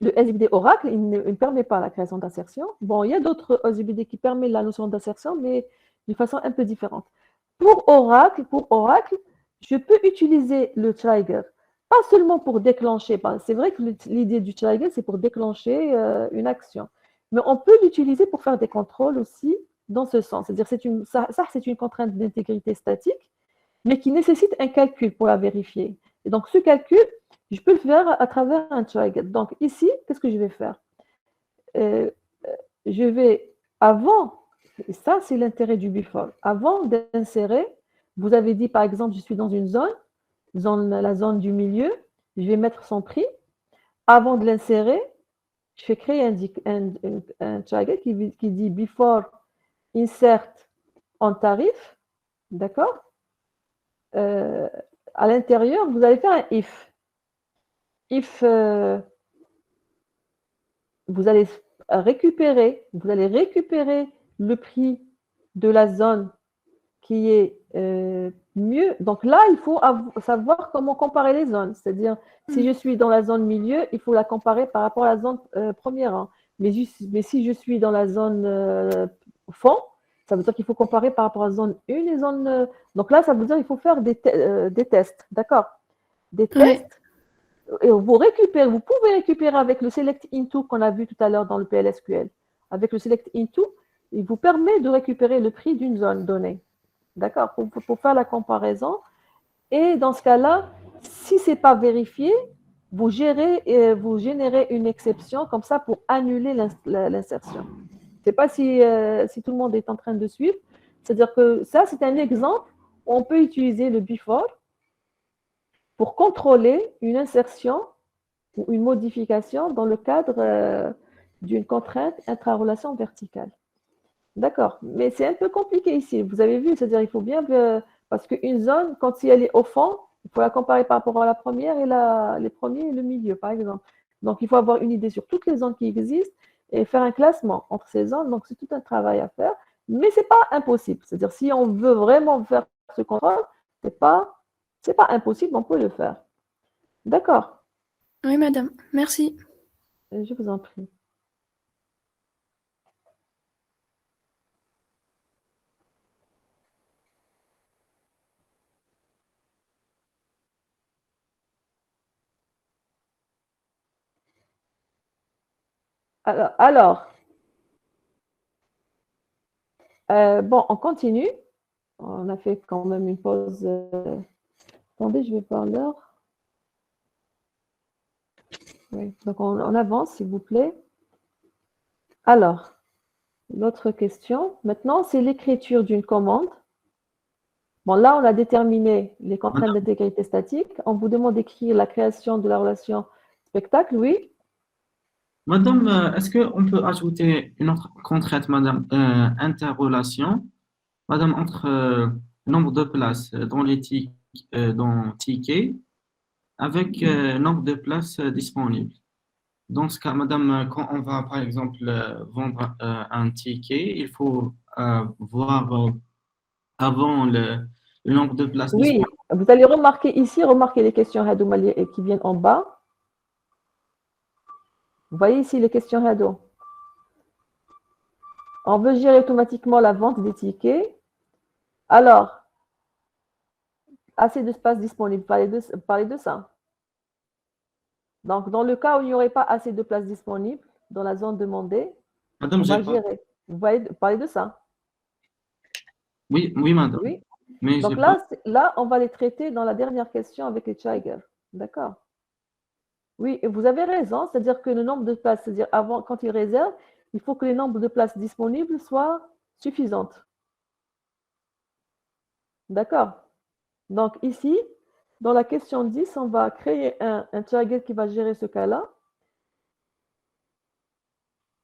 Speaker 1: SGBD Oracle, il ne permet pas la création d'assertion. Bon, il y a d'autres SGBD qui permettent la notion d'assertion, mais d'une façon un peu différente. Pour Oracle, je peux utiliser le trigger, pas seulement pour déclencher, c'est vrai que l'idée du trigger, c'est pour déclencher une action, mais on peut l'utiliser pour faire des contrôles aussi dans ce sens. C'est-à-dire c'est une contrainte d'intégrité statique, mais qui nécessite un calcul pour la vérifier. Et donc, ce calcul, je peux le faire à travers un trigger. Donc, ici, qu'est-ce que je vais faire? Je vais, avant, et ça, c'est l'intérêt du before, avant d'insérer, vous avez dit, par exemple, je suis dans une la zone du milieu, je vais mettre son prix. Avant de l'insérer, je vais créer un trigger qui dit before insert en tarif, d'accord? À l'intérieur, vous allez faire un if. If vous allez récupérer le prix de la zone qui est mieux. Donc là, il faut savoir comment comparer les zones. C'est-à-dire, si je suis dans la zone milieu, il faut la comparer par rapport à la zone première. Hein. Mais si je suis dans la zone fond, ça veut dire qu'il faut comparer par rapport à la zone 1 et zone. Donc là, ça veut dire qu'il faut faire des tests. D'accord? Des tests.
Speaker 5: Oui.
Speaker 1: Et vous pouvez récupérer avec le select into qu'on a vu tout à l'heure dans le PLSQL. Avec le select into, il vous permet de récupérer le prix d'une zone donnée. D'accord? Pour faire la comparaison. Et dans ce cas-là, si ce n'est pas vérifié, vous générez une exception comme ça pour annuler l'insertion. Je ne sais pas si tout le monde est en train de suivre. C'est-à-dire que ça, c'est un exemple où on peut utiliser le before pour contrôler une insertion ou une modification dans le cadre d'une contrainte intra-relation verticale. D'accord, mais c'est un peu compliqué ici. Vous avez vu, c'est-à-dire il faut bien parce qu'une zone, quand si elle est au fond, il faut la comparer par rapport à la première et les premiers et le milieu, par exemple. Donc, il faut avoir une idée sur toutes les zones qui existent et faire un classement entre ces zones. Donc, c'est tout un travail à faire, mais ce n'est pas impossible. C'est-à-dire, si on veut vraiment faire ce contrôle, ce n'est pas impossible, on peut le faire. D'accord,
Speaker 5: Oui, madame. Merci.
Speaker 1: je vous en prie. Alors bon, on continue. On a fait quand même une pause. Attendez, je vais voir l'heure. Oui. Donc, on avance, s'il vous plaît. Alors, l'autre question. Maintenant, c'est l'écriture d'une commande. Bon, là, on a déterminé les contraintes d'intégrité statique. On vous demande d'écrire la création de la relation spectacle, oui.
Speaker 8: Madame, est-ce qu'on peut ajouter une autre contrainte, madame, interrelation, madame, entre nombre de places dans les dans ticket avec nombre de places disponibles? Dans ce cas, madame, quand on va, par exemple, vendre un ticket, il faut voir avant le nombre de places
Speaker 1: Oui,
Speaker 8: disponibles.
Speaker 1: vous allez remarquer ici, remarquez les questions Hado qui viennent en bas. Vous voyez ici les questions Hado. On veut gérer automatiquement la vente des tickets. Alors, assez d'espace disponible, parlez de ça. Donc, dans le cas où il n'y aurait pas assez de places disponibles dans la zone demandée,
Speaker 8: Madame,
Speaker 1: on va
Speaker 8: j'ai pas.
Speaker 1: gérer. Vous voyez, parlez de ça.
Speaker 8: Oui, oui, madame.
Speaker 1: Oui.
Speaker 8: Mais
Speaker 1: Donc
Speaker 8: j'ai pas.
Speaker 1: là, on va les traiter dans la dernière question avec les Chaiger. D'accord? Oui, et vous avez raison, c'est-à-dire que le nombre de places, c'est-à-dire avant, quand ils réservent, il faut que les nombres de places disponibles soient suffisantes. D'accord? Donc ici, dans la question 10, on va créer un Chaiger qui va gérer ce cas-là.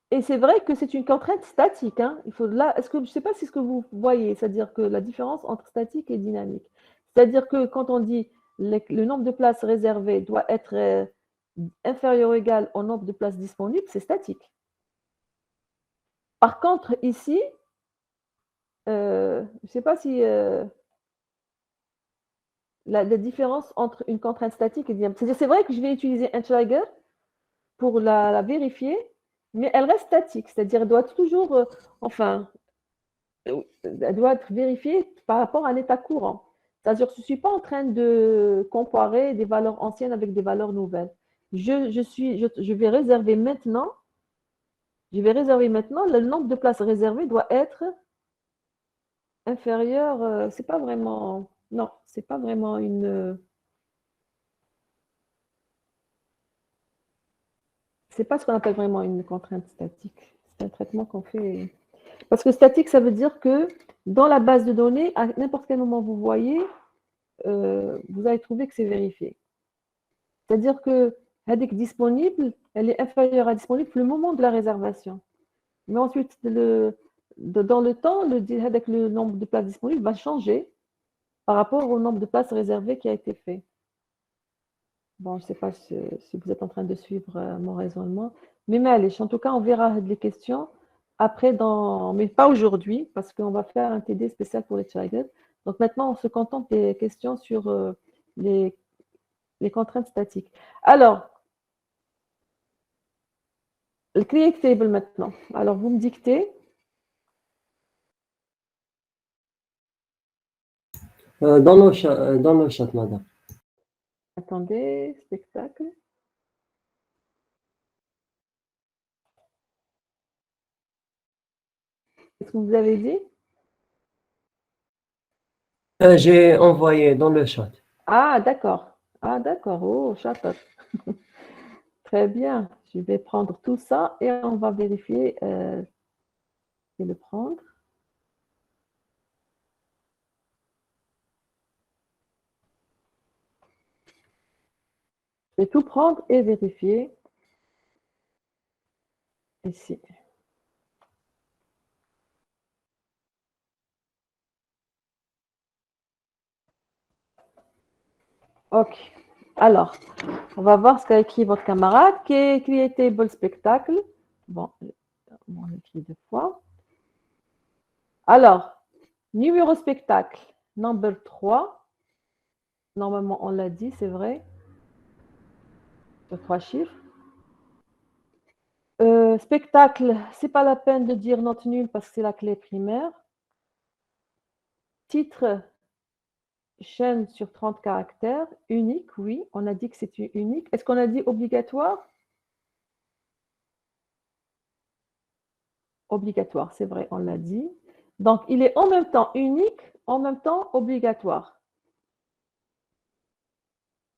Speaker 1: Et c'est vrai que c'est une contrainte statique. Hein. Il faut là, je ne sais pas si ce que vous voyez, c'est-à-dire que la différence entre statique et dynamique. C'est-à-dire que quand on dit le nombre de places réservées doit être inférieur ou égal au nombre de places disponibles, c'est statique. Par contre, ici, je ne sais pas si la différence entre une contrainte statique et dynamique. C'est-à-dire, c'est vrai que je vais utiliser un trigger pour la vérifier, mais elle reste statique. C'est-à-dire, elle doit toujours, elle doit être vérifiée par rapport à un état courant. C'est-à-dire que je ne suis pas en train de comparer des valeurs anciennes avec des valeurs nouvelles. Je vais réserver maintenant, le nombre de places réservées doit être inférieur, c'est pas vraiment, non, c'est pas vraiment c'est pas ce qu'on appelle vraiment une contrainte statique. C'est un traitement qu'on fait. Parce que statique, ça veut dire que dans la base de données, à n'importe quel moment vous voyez, vous allez trouver que c'est vérifié. C'est-à-dire que Hadik disponible, elle est inférieure à disponible le moment de la réservation. Mais ensuite, dans le temps, le nombre de places disponibles va changer par rapport au nombre de places réservées qui a été fait. Bon, je ne sais pas si vous êtes en train de suivre mon raisonnement. Mais en tout cas, on verra les questions après, mais pas aujourd'hui, parce qu'on va faire un TD spécial pour les Children. Donc maintenant, on se contente des questions sur les contraintes statiques. Alors, le create table maintenant. Alors, vous me dictez.
Speaker 4: Dans le chat, madame.
Speaker 1: Attendez, spectacle. Qu'est-ce que vous avez dit?
Speaker 4: J'ai envoyé dans le chat.
Speaker 1: Ah, d'accord. Ah, d'accord. Oh, chat. Très bien. Je vais prendre tout ça et on va vérifier et le prendre. Je vais tout prendre et vérifier ici. OK. Alors, on va voir ce qu'a écrit votre camarade qui est Creatable Spectacle. Bon, on écrit deux fois. Alors, numéro spectacle, number 3. Normalement, on l'a dit, c'est vrai. Sur 3 chiffres. Spectacle, c'est pas la peine de dire note nulle parce que c'est la clé primaire. Titre, chaîne sur 30 caractères, unique, oui, on a dit que c'est unique. Est-ce qu'on a dit obligatoire? Obligatoire, c'est vrai, on l'a dit. Donc, il est en même temps unique en même temps obligatoire.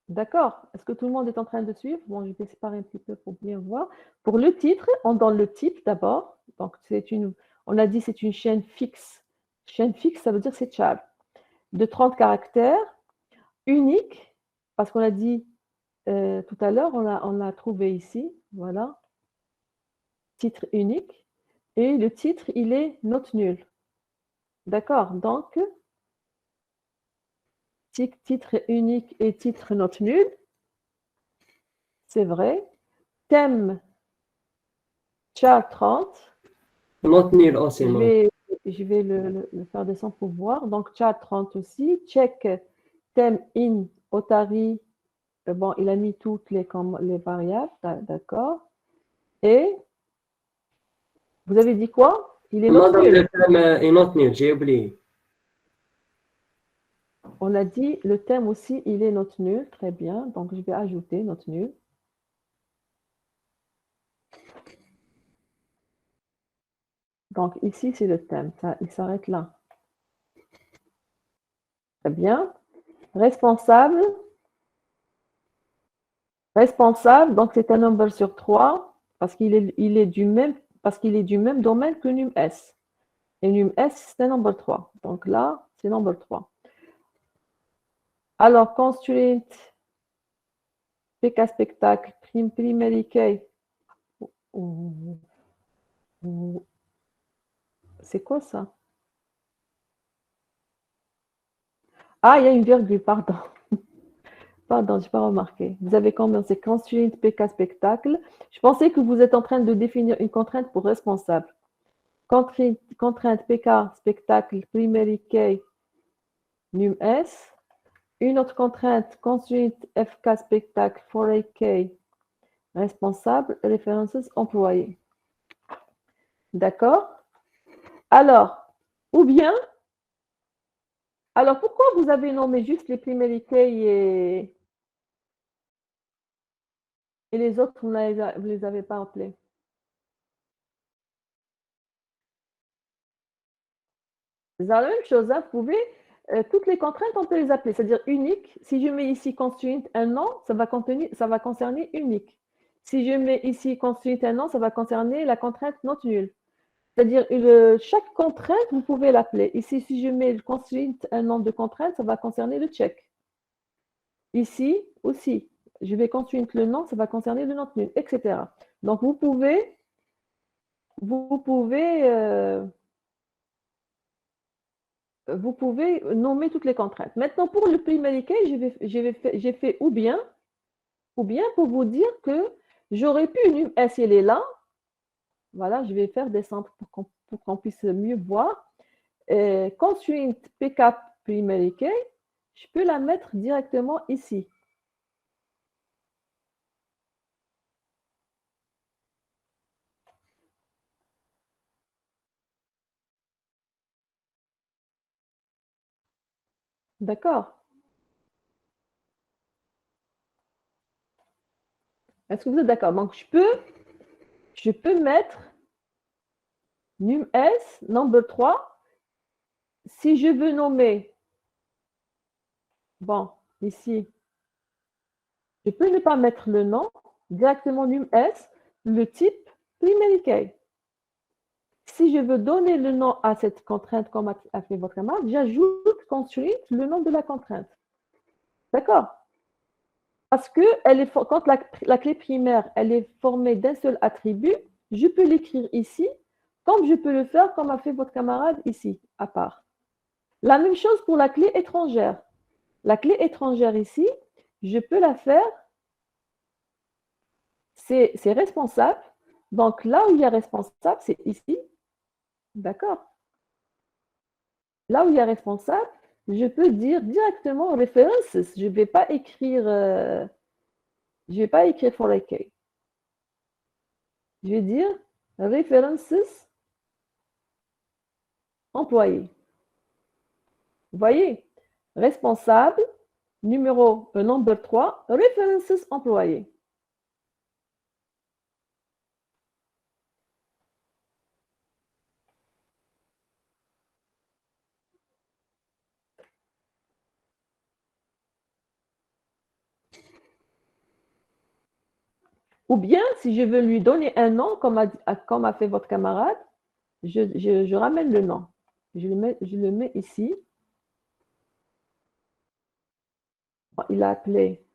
Speaker 1: D'accord? Est-ce que tout le monde est en train de suivre? Bon, je vais séparer un petit peu pour bien voir. Pour le titre, on donne le type d'abord. Donc, on a dit c'est une chaîne fixe. Chaîne fixe, ça veut dire c'est char. De 30 caractères, unique, parce qu'on a dit tout à l'heure, on l'a trouvé ici. Voilà. Titre unique. Et le titre, il est note nulle. D'accord? Donc, titre unique et titre note nulle. C'est vrai. Thème char 30.
Speaker 4: Note nulle aussi,
Speaker 1: Je vais le faire descendre pour voir. Donc, char 30 aussi. Check thème in Otari. Bon, il a mis toutes les variables. D'accord. Et vous avez dit quoi? Il est note
Speaker 4: Madame,
Speaker 1: nulle.
Speaker 4: le thème est note nulle, j'ai oublié.
Speaker 1: On a dit le thème aussi, il est note nulle. Très bien. Donc, je vais ajouter note nulle. Donc, ici, c'est le thème. Ça, il s'arrête là. Très bien. Responsable. Responsable, donc c'est un number sur 3 parce qu'il est du même domaine que num_s. Et num_s, c'est un number 3. Donc là, c'est number 3. Alors, constraint, PK spectacle, primary key. C'est quoi ça? Ah, il y a une virgule, pardon. Pardon, je n'ai pas remarqué. Vous avez combien? C'est constraint PK spectacle. Je pensais que vous êtes en train de définir une contrainte pour responsable. Contrainte PK spectacle primary key num_s. Une autre contrainte constraint FK spectacle for key responsable références employés. D'accord? Alors, ou bien, alors pourquoi vous avez nommé juste les primary key et les autres, vous ne les avez pas appelés? C'est la même chose, hein, vous pouvez, toutes les contraintes, on peut les appeler, c'est-à-dire unique. Si je mets ici constraint un nom, ça va concerner unique. Si je mets ici constraint un nom, ça va concerner la contrainte note nulle. C'est-à-dire chaque contrainte, vous pouvez l'appeler. Ici, si je mets constraint un nom de contrainte, ça va concerner le check. Ici aussi, je vais constraint le nom, ça va concerner le note nulle, etc. Donc, vous pouvez nommer toutes les contraintes. Maintenant, pour le primary key, j'ai fait ou bien pour vous dire que j'aurais pu num_s, elle est là. Voilà, je vais faire descendre pour qu'on puisse mieux voir. Constraint PK primary key, je peux la mettre directement ici. D'accord? Est-ce que vous êtes d'accord? Donc, je peux mettre num_s, number 3. Si je veux nommer, bon, ici, je peux ne pas mettre le nom, directement num_s, le type primary key. Si je veux donner le nom à cette contrainte comme a fait votre camarade, j'ajoute constraint le nom de la contrainte. D'accord? Parce que quand la clé primaire elle est formée d'un seul attribut, je peux l'écrire ici, comme je peux le faire comme a fait votre camarade ici, à part. La même chose pour la clé étrangère. La clé étrangère ici, je peux la faire, c'est responsable. Donc là où il y a responsable, c'est ici. D'accord? Là où il y a responsable, je peux dire directement references. Je ne vais pas écrire for a key. Je vais dire references employé. Vous voyez, responsable, number 3, references employé. Ou bien, si je veux lui donner un nom, comme a fait votre camarade, je ramène le nom. Je le mets ici. Il a appelé.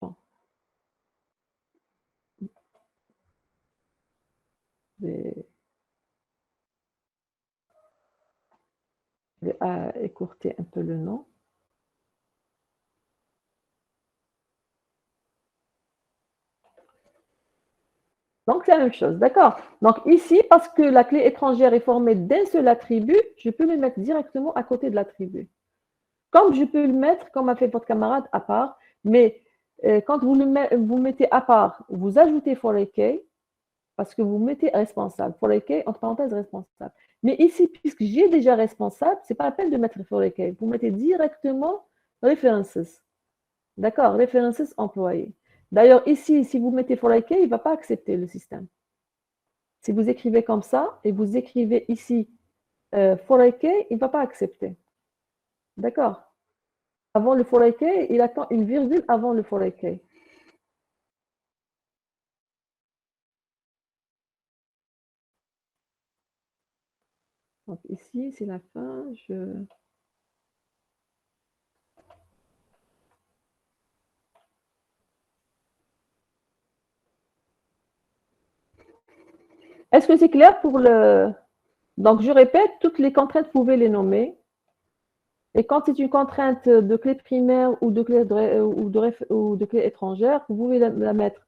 Speaker 1: Bon. Je vais écourter un peu le nom. Donc, c'est la même chose, d'accord? Donc, ici, parce que la clé étrangère est formée d'un seul attribut, je peux le mettre directement à côté de l'attribut. Comme je peux le mettre, comme a fait votre camarade, à part, mais quand vous le mettez à part, vous ajoutez for AK, parce que vous mettez responsable. For AK, entre parenthèses, responsable. Mais ici, puisque j'ai déjà responsable, ce n'est pas la peine de mettre for AK. Vous mettez directement references. D'accord? References employés. D'ailleurs, ici, si vous mettez for AK, il ne va pas accepter le système. Si vous écrivez comme ça et vous écrivez ici for AK, il ne va pas accepter. D'accord? Avant le for AK, il attend une virgule avant le for AK. Donc ici, c'est la fin. Est-ce que c'est clair pour le... Donc, je répète, toutes les contraintes, vous pouvez les nommer. Et quand c'est une contrainte de clé primaire ou de clé étrangère, vous pouvez la mettre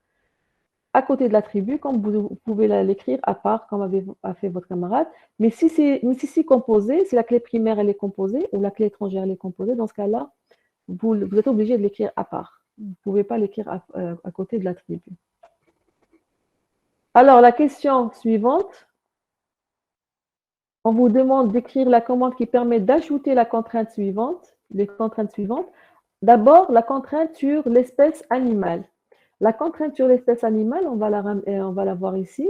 Speaker 1: à côté de l'attribut, comme vous pouvez l'écrire à part, comme a fait votre camarade. Mais si c'est composé, si la clé primaire elle est composée ou la clé étrangère elle est composée, dans ce cas-là, vous êtes obligé de l'écrire à part. Vous ne pouvez pas l'écrire à côté de l'attribut. Alors, la question suivante. On vous demande d'écrire la commande qui permet d'ajouter la contrainte suivante, les contraintes suivantes. D'abord, la contrainte sur l'espèce animale. La contrainte sur l'espèce animale, on va la voir ici.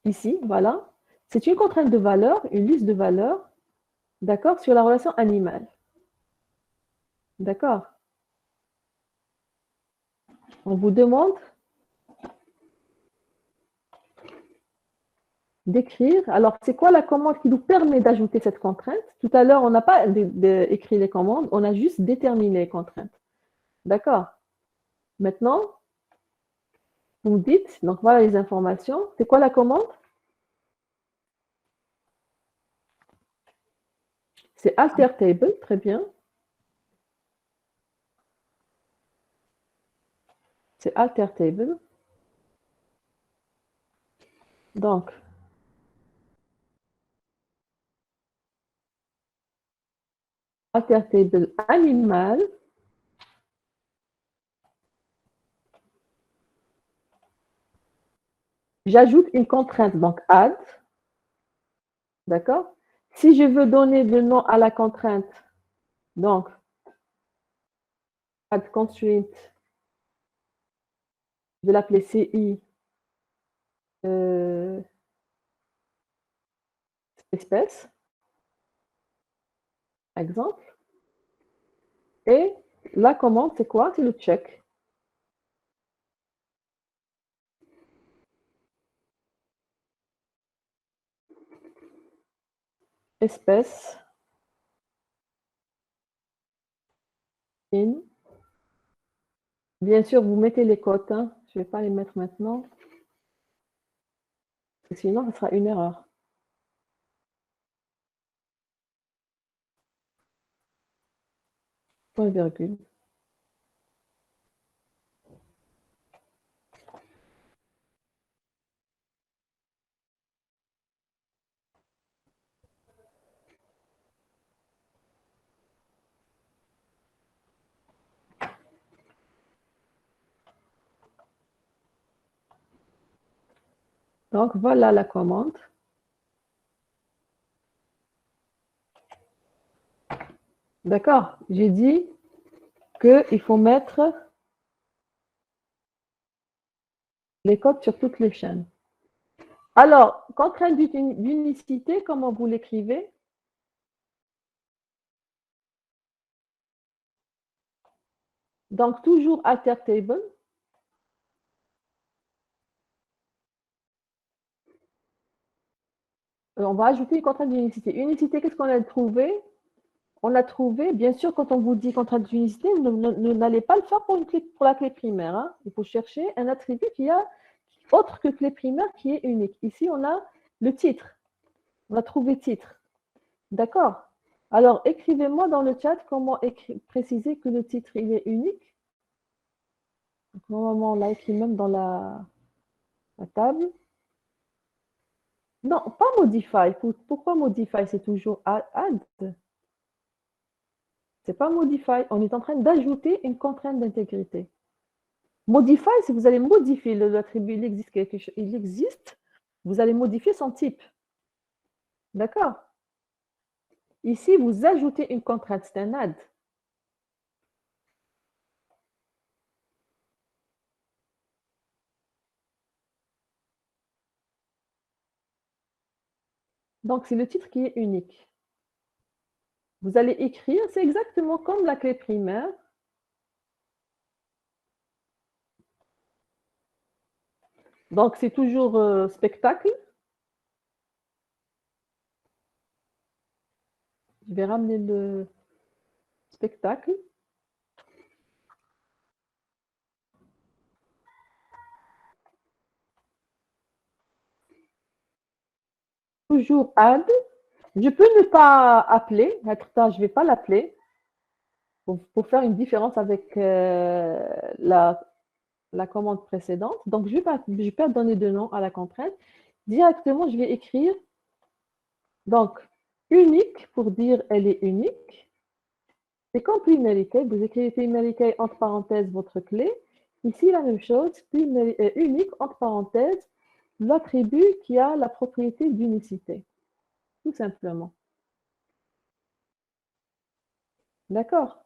Speaker 1: Ici, voilà. C'est une contrainte de valeur, une liste de valeurs, d'accord, sur la relation animale. D'accord? On vous demande d'écrire. Alors, c'est quoi la commande qui nous permet d'ajouter cette contrainte? Tout à l'heure, on n'a pas écrit les commandes, on a juste déterminé les contraintes. D'accord? Maintenant, vous dites, donc voilà les informations. C'est quoi la commande? C'est alter table, très bien. C'est alter table. Donc, alter table animal. J'ajoute une contrainte, donc add. D'accord? Si je veux donner le nom à la contrainte, donc add constraint, je vais l'appeler CI espèce, exemple. Et la commande, c'est quoi? C'est le check. Espèce in. Bien sûr, vous mettez les cotes. Hein. Je ne vais pas les mettre maintenant. Sinon, ce sera une erreur. Point virgule. Donc, voilà la commande. D'accord? J'ai dit qu'il faut mettre les codes sur toutes les chaînes. Alors, contrainte d'unicité, comment vous l'écrivez? Donc, toujours alter table. On va ajouter une contrainte d'unicité. Unicité, qu'est-ce qu'on a trouvé? On a trouvé, bien sûr, quand on vous dit contrainte d'unicité, n'allez pas le faire pour la clé primaire. Hein. Il faut chercher un attribut qui a autre que clé primaire qui est unique. Ici, on a le titre. On va trouver titre. D'accord? Alors, écrivez-moi dans le chat comment préciser que le titre il est unique. Donc, normalement, on l'a écrit même dans la table. Non, pas modify. Pourquoi modify? C'est toujours add. C'est pas modify. On est en train d'ajouter une contrainte d'intégrité. Modify, si vous allez modifier l'attribut, il existe, vous allez modifier son type. D'accord? Ici, vous ajoutez une contrainte, c'est un add. Donc, c'est le titre qui est unique. Vous allez écrire, c'est exactement comme la clé primaire. Donc, c'est toujours spectacle. Je vais ramener le spectacle. Toujours add. Je peux ne pas appeler, je ne vais pas l'appeler pour faire une différence avec la commande précédente. Donc, je vais pas donner de nom à la contrainte. Directement, je vais écrire donc unique pour dire elle est unique. C'est comme primary key. Vous écrivez primary key entre parenthèses votre clé. Ici, la même chose, unique entre parenthèses l'attribut qui a la propriété d'unicité. Tout simplement. D'accord?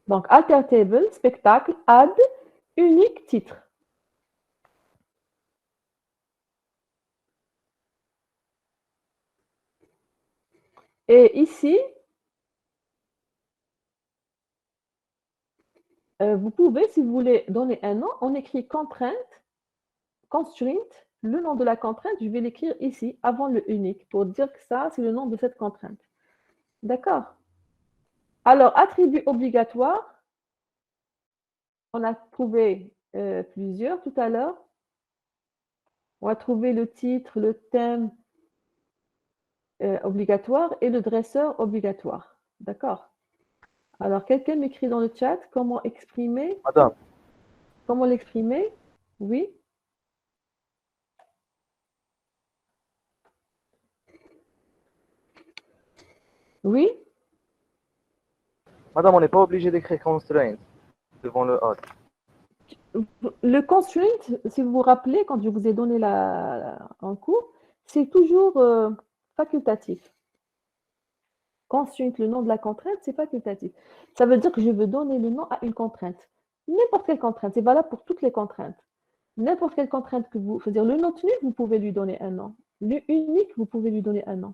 Speaker 1: Donc, alter table, spectacle, add, unique, titre. Et ici, vous pouvez, si vous voulez donner un nom, on écrit contrainte, constraint, le nom de la contrainte, je vais l'écrire ici, avant le unique, pour dire que ça, c'est le nom de cette contrainte. D'accord? Alors, attribut obligatoire, on a trouvé plusieurs tout à l'heure. On a trouvé le titre, le thème obligatoire et le dresseur obligatoire. D'accord? Alors, quelqu'un m'écrit dans le chat comment exprimer.
Speaker 2: Madame,
Speaker 1: Comment l'exprimer? Oui. Oui.
Speaker 2: madame, on n'est pas obligé d'écrire constraint devant le add.
Speaker 1: Le constraint, si vous vous rappelez, quand je vous ai donné en cours, c'est toujours facultatif. Constraint, le nom de la contrainte, c'est facultatif. Ça veut dire que je veux donner le nom à une contrainte. N'importe quelle contrainte, c'est valable pour toutes les contraintes. N'importe quelle contrainte que vous... C'est-à-dire le not nul, vous pouvez lui donner un nom. Le unique, vous pouvez lui donner un nom.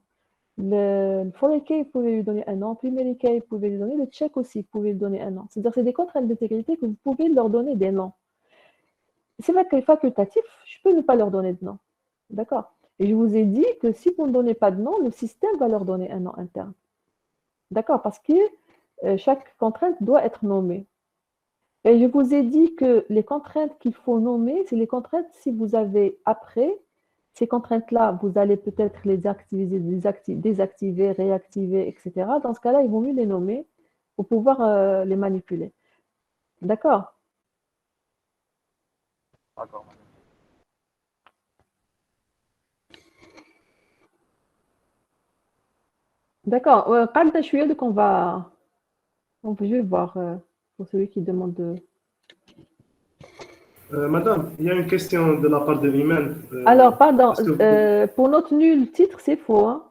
Speaker 1: Le foreign key, vous pouvez lui donner un nom. Primary key, vous pouvez lui donner. Le check aussi, vous pouvez lui donner un nom. C'est-à-dire c'est des contraintes d'intégrité que vous pouvez leur donner des noms. C'est facultatif, je peux ne pas leur donner de nom. D'accord? Et je vous ai dit que si vous ne donnez pas de nom, le système va leur donner un nom interne. D'accord? Parce que chaque contrainte doit être nommée. Et je vous ai dit que les contraintes qu'il faut nommer, c'est les contraintes si vous avez après, ces contraintes-là, vous allez peut-être les activer, désactiver, réactiver, etc. Dans ce cas-là, il vaut mieux les nommer pour pouvoir les manipuler. D'accord?
Speaker 2: D'accord.
Speaker 1: D'accord. Quand je suis qu'on va... je vais voir pour celui qui demande de...
Speaker 7: Madame, il y a une question de la part de Iman.
Speaker 1: Alors, pardon,
Speaker 7: est-ce que
Speaker 1: pour notre nul titre, c'est faux. Hein?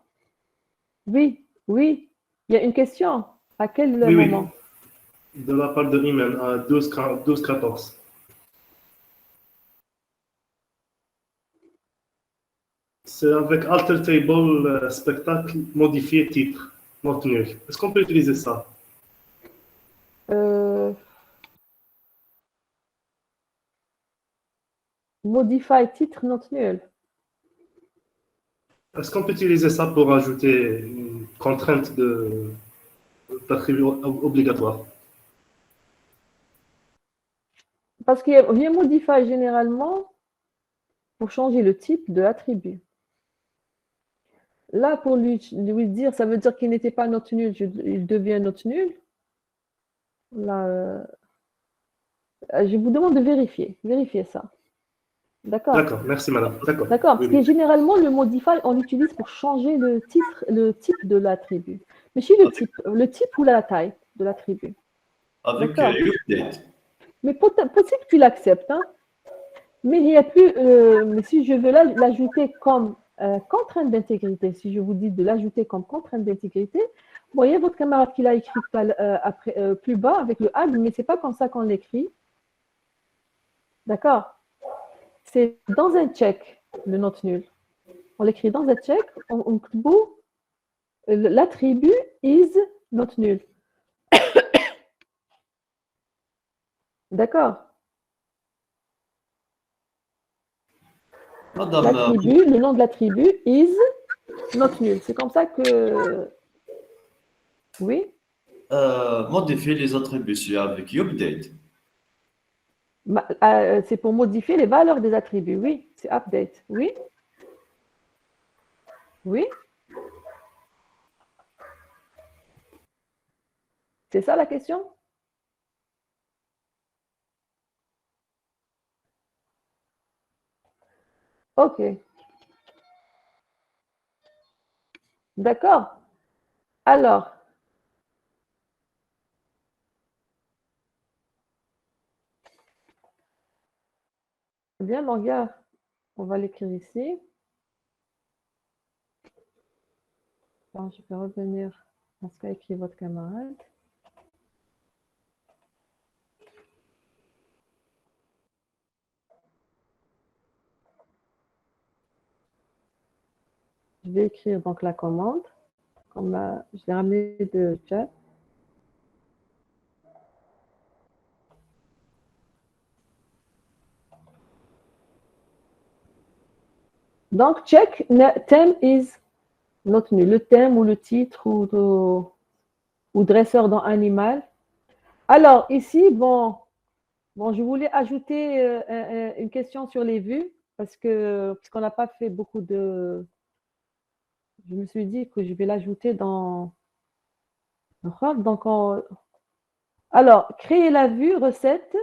Speaker 1: Oui, oui. Il y a une question. À quel
Speaker 7: oui,
Speaker 1: moment?
Speaker 7: oui, de la part de Iman à 12-14. C'est avec alter table, spectacle, modifier titre, note nulle. Est-ce qu'on peut utiliser ça?
Speaker 1: Modify titre note nulle.
Speaker 7: Est-ce qu'on peut utiliser ça pour ajouter une contrainte d'attribut obligatoire?
Speaker 1: Parce qu'il y a modify généralement pour changer le type de l'attribut. Là, pour lui dire, ça veut dire qu'il n'était pas note nulle, il devient note nulle. Là, je vous demande de vérifier ça. D'accord.
Speaker 7: D'accord, merci madame. D'accord.
Speaker 1: D'accord,
Speaker 7: Oui,
Speaker 1: parce que
Speaker 7: oui.
Speaker 1: généralement, le modify, on l'utilise pour changer le type de l'attribut. Mais si le type ou la taille de l'attribut.
Speaker 3: Avec
Speaker 1: D'accord.
Speaker 3: update.
Speaker 1: Mais possible que tu l'acceptes, hein. Mais il n'y a plus. Mais si je veux l'ajouter comme contrainte d'intégrité, si je vous dis de l'ajouter comme contrainte d'intégrité, vous voyez votre camarade qui l'a écrit plus bas avec le add, mais ce n'est pas comme ça qu'on l'écrit. D'accord? C'est dans un check, le note nul. On l'écrit dans un check, on l'attribut is note nul. D'accord?
Speaker 3: Madame,
Speaker 1: L'attribut, le nom de l'attribut is note nul. C'est comme ça que. Oui?
Speaker 3: modifier les attributions avec update.
Speaker 1: C'est pour modifier les valeurs des attributs, oui. C'est update, oui. Oui. C'est ça la question? Ok. D'accord. Alors. Bien, mon gars, on va l'écrire ici. Alors, je vais revenir à ce qu'a écrit votre camarade. Je vais écrire donc la commande. Je l'ai ramené de chat. Donc, check theme is not nul. Le thème ou le titre ou dresseur dans animal. Alors, ici, bon, je voulais ajouter une question sur les vues puisqu'on n'a pas fait beaucoup de. Je me suis dit que je vais l'ajouter dans. Donc, alors, créer la vue recette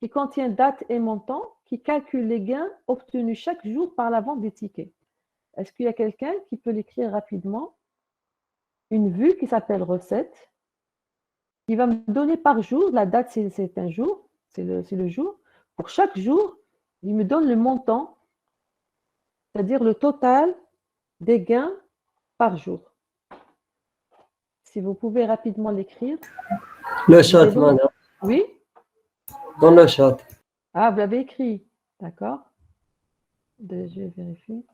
Speaker 1: qui contient date et montant, qui calcule les gains obtenus chaque jour par la vente des tickets. Est-ce qu'il y a quelqu'un qui peut l'écrire rapidement? Une vue qui s'appelle recette, qui va me donner par jour, la date c'est un jour, c'est le jour. Pour chaque jour, il me donne le montant, c'est-à-dire le total des gains par jour. Si vous pouvez rapidement l'écrire.
Speaker 4: Le chat, madame.
Speaker 1: Oui?
Speaker 4: Dans le chat.
Speaker 1: Ah, vous l'avez écrit. D'accord. Je vais vérifier.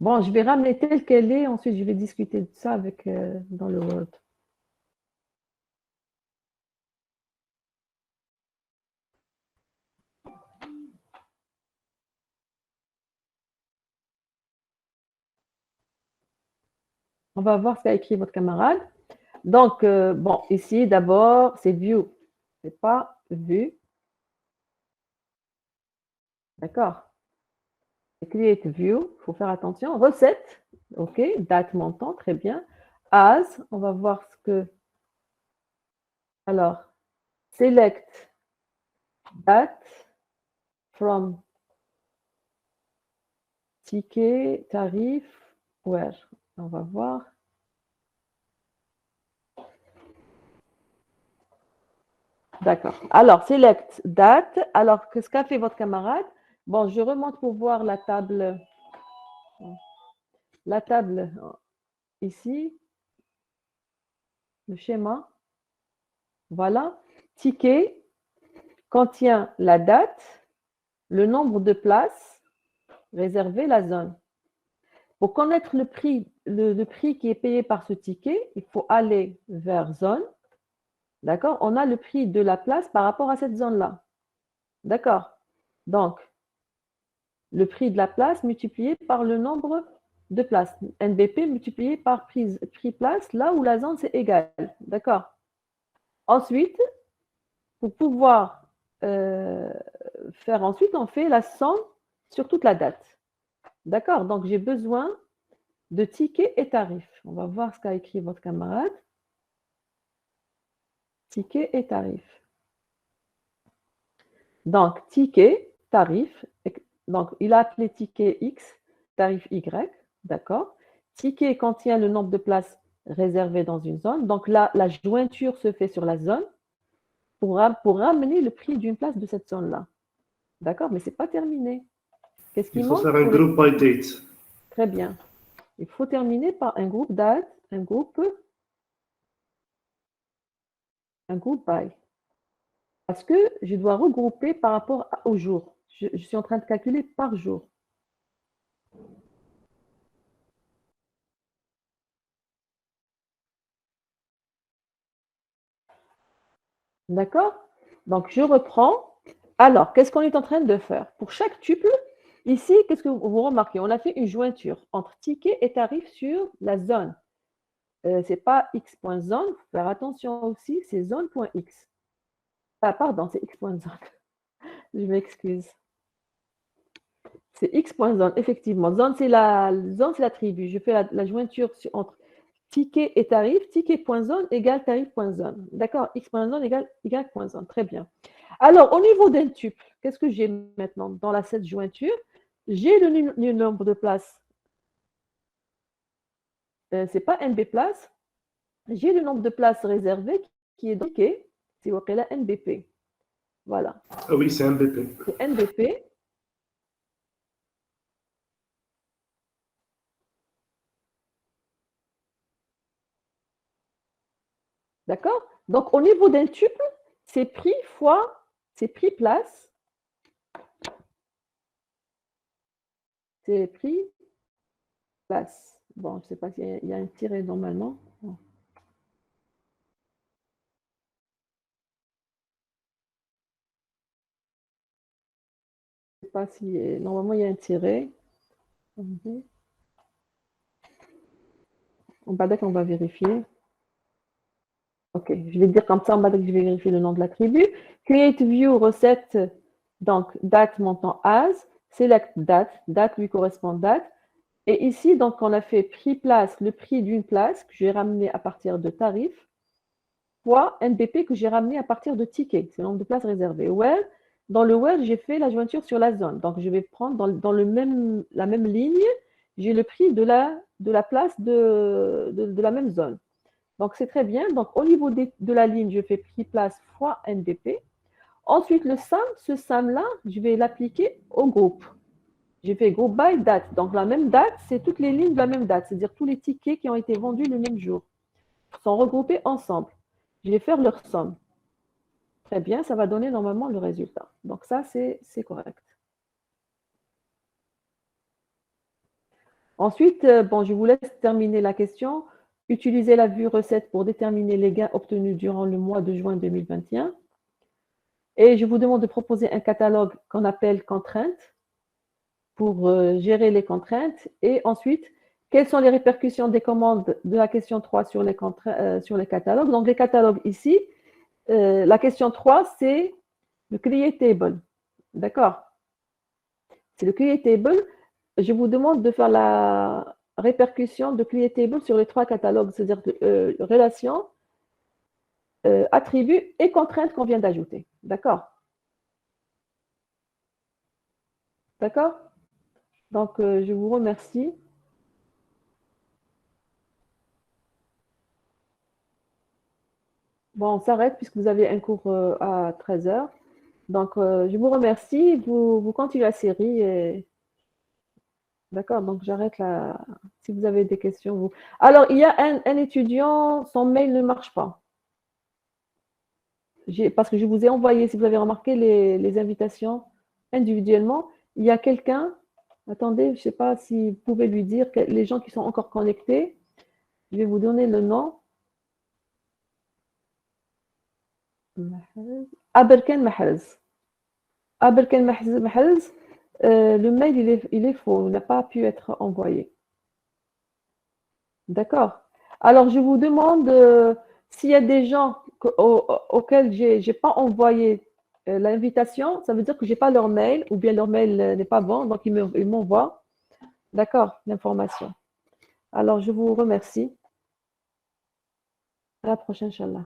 Speaker 1: Bon, je vais ramener telle qu'elle est. Ensuite, je vais discuter de ça dans le Word. On va voir ce qu'a écrit votre camarade. Donc, bon, ici, d'abord, c'est view. Ce n'est pas vue. D'accord. Create view, il faut faire attention. Recette, OK. Date, montant, très bien. As, on va voir ce que. Alors, select date from ticket, tarif, where. On va voir. D'accord. Alors, select date. Alors, qu'est-ce qu'a fait votre camarade? Bon, je remonte pour voir la table. La table ici. Le schéma. Voilà. Ticket contient la date, le nombre de places réservé la zone. Pour connaître le prix qui est payé par ce ticket, il faut aller vers zone. D'accord? On a le prix de la place par rapport à cette zone-là. D'accord? Donc, le prix de la place multiplié par le nombre de places. NBP multiplié par prix place, là où la zone, c'est égal. D'accord? Ensuite, pour pouvoir faire ensuite, on fait la somme sur toute la date. D'accord? Donc, j'ai besoin de tickets et tarifs. On va voir ce qu'a écrit votre camarade. Tickets et tarifs. Donc, ticket, tarif. Donc, il a appelé ticket X, tarif Y. D'accord? Ticket contient le nombre de places réservées dans une zone. Donc, là, la jointure se fait sur la zone pour ramener le prix d'une place de cette zone-là. D'accord? Mais ce n'est pas terminé. Qu'est-ce qui
Speaker 7: Il faut
Speaker 1: manque?
Speaker 7: faire un group by date.
Speaker 1: Très bien. Il faut terminer par un groupe date, un groupe by. Parce que je dois regrouper par rapport au jour. Je suis en train de calculer par jour. D'accord? Donc, je reprends. Alors, qu'est-ce qu'on est en train de faire? Pour chaque tuple, ici, qu'est-ce que vous remarquez? On a fait une jointure entre ticket et tarif sur la zone. Ce n'est pas x.zone. Il faut faire attention aussi, c'est zone.x. Ah, pardon, c'est x.zone. Je m'excuse. C'est x.zone, effectivement. Zone, c'est l'attribut. Je fais la jointure entre ticket et tarif. Ticket.zone égale tarif.zone. D'accord? X.zone égale y.zone. Très bien. Alors, au niveau d'un tuple, qu'est-ce que j'ai maintenant dans cette jointure? J'ai le nombre de places. Ce n'est pas NB place. J'ai le nombre de places réservées qui est indiqué. C'est la NBP. Voilà.
Speaker 7: Ah oui, c'est MBP.
Speaker 1: C'est NBP. D'accord? Donc, au niveau d'un tuple, c'est prix fois, c'est prix place. C'est prix place. Bon, je ne sais pas s'il y a un tiret normalement. Bon. Je ne sais pas si normalement il y a un tiret. En bas on va vérifier. Ok, je vais dire comme ça, en bas je vais vérifier le nom de l'attribut. Create view recette, donc date montant as, select date, date lui correspond date. Et ici, donc, on a fait prix place, le prix d'une place que j'ai ramené à partir de tarif, fois NBP que j'ai ramené à partir de ticket, c'est le nombre de places réservées. Where, dans le where, j'ai fait la jointure sur la zone. Donc, je vais prendre dans la même ligne, j'ai le prix de la place de la même zone. Donc, c'est très bien. Donc, au niveau de la ligne, je fais prix place fois NBP. Ensuite, ce sum-là, je vais l'appliquer au groupe. J'ai fait group by date. Donc, la même date, c'est toutes les lignes de la même date, c'est-à-dire tous les tickets qui ont été vendus le même jour sont regroupés ensemble. Je vais faire leur somme. Très bien, ça va donner normalement le résultat. Donc, ça, c'est correct. Ensuite, bon, je vous laisse terminer la question. Utilisez la vue recette pour déterminer les gains obtenus durant le mois de juin 2021. Et je vous demande de proposer un catalogue qu'on appelle contraintes pour gérer les contraintes. Et ensuite, quelles sont les répercussions des commandes de la question 3 sur les catalogues? Donc, les catalogues ici, la question 3, c'est le create table. D'accord? C'est le create table. Je vous demande de faire la répercussion de create table sur les 3 catalogues, c'est-à-dire relation, attributs et contraintes qu'on vient d'ajouter. D'accord? D'accord? Donc, je vous remercie. Bon, on s'arrête puisque vous avez un cours à 13 h. Donc, je vous remercie. Vous continuez la série. D'accord, donc j'arrête là. Si vous avez des questions, vous. Alors, il y a un étudiant, son mail ne marche pas. Parce que je vous ai envoyé, si vous avez remarqué, les invitations individuellement. Il y a quelqu'un, Attendez, je ne sais pas si vous pouvez lui dire que les gens qui sont encore connectés, je vais vous donner le nom. Aberken Mahrez. Aberken Mahrez, le mail, il est faux, il n'a pas pu être envoyé. D'accord. Alors, je vous demande s'il y a des gens auxquels je n'ai pas envoyé l'invitation, ça veut dire que je n'ai pas leur mail ou bien leur mail n'est pas bon, donc ils m'envoient, d'accord, l'information. Alors, je vous remercie. À la prochaine, Inch'Allah.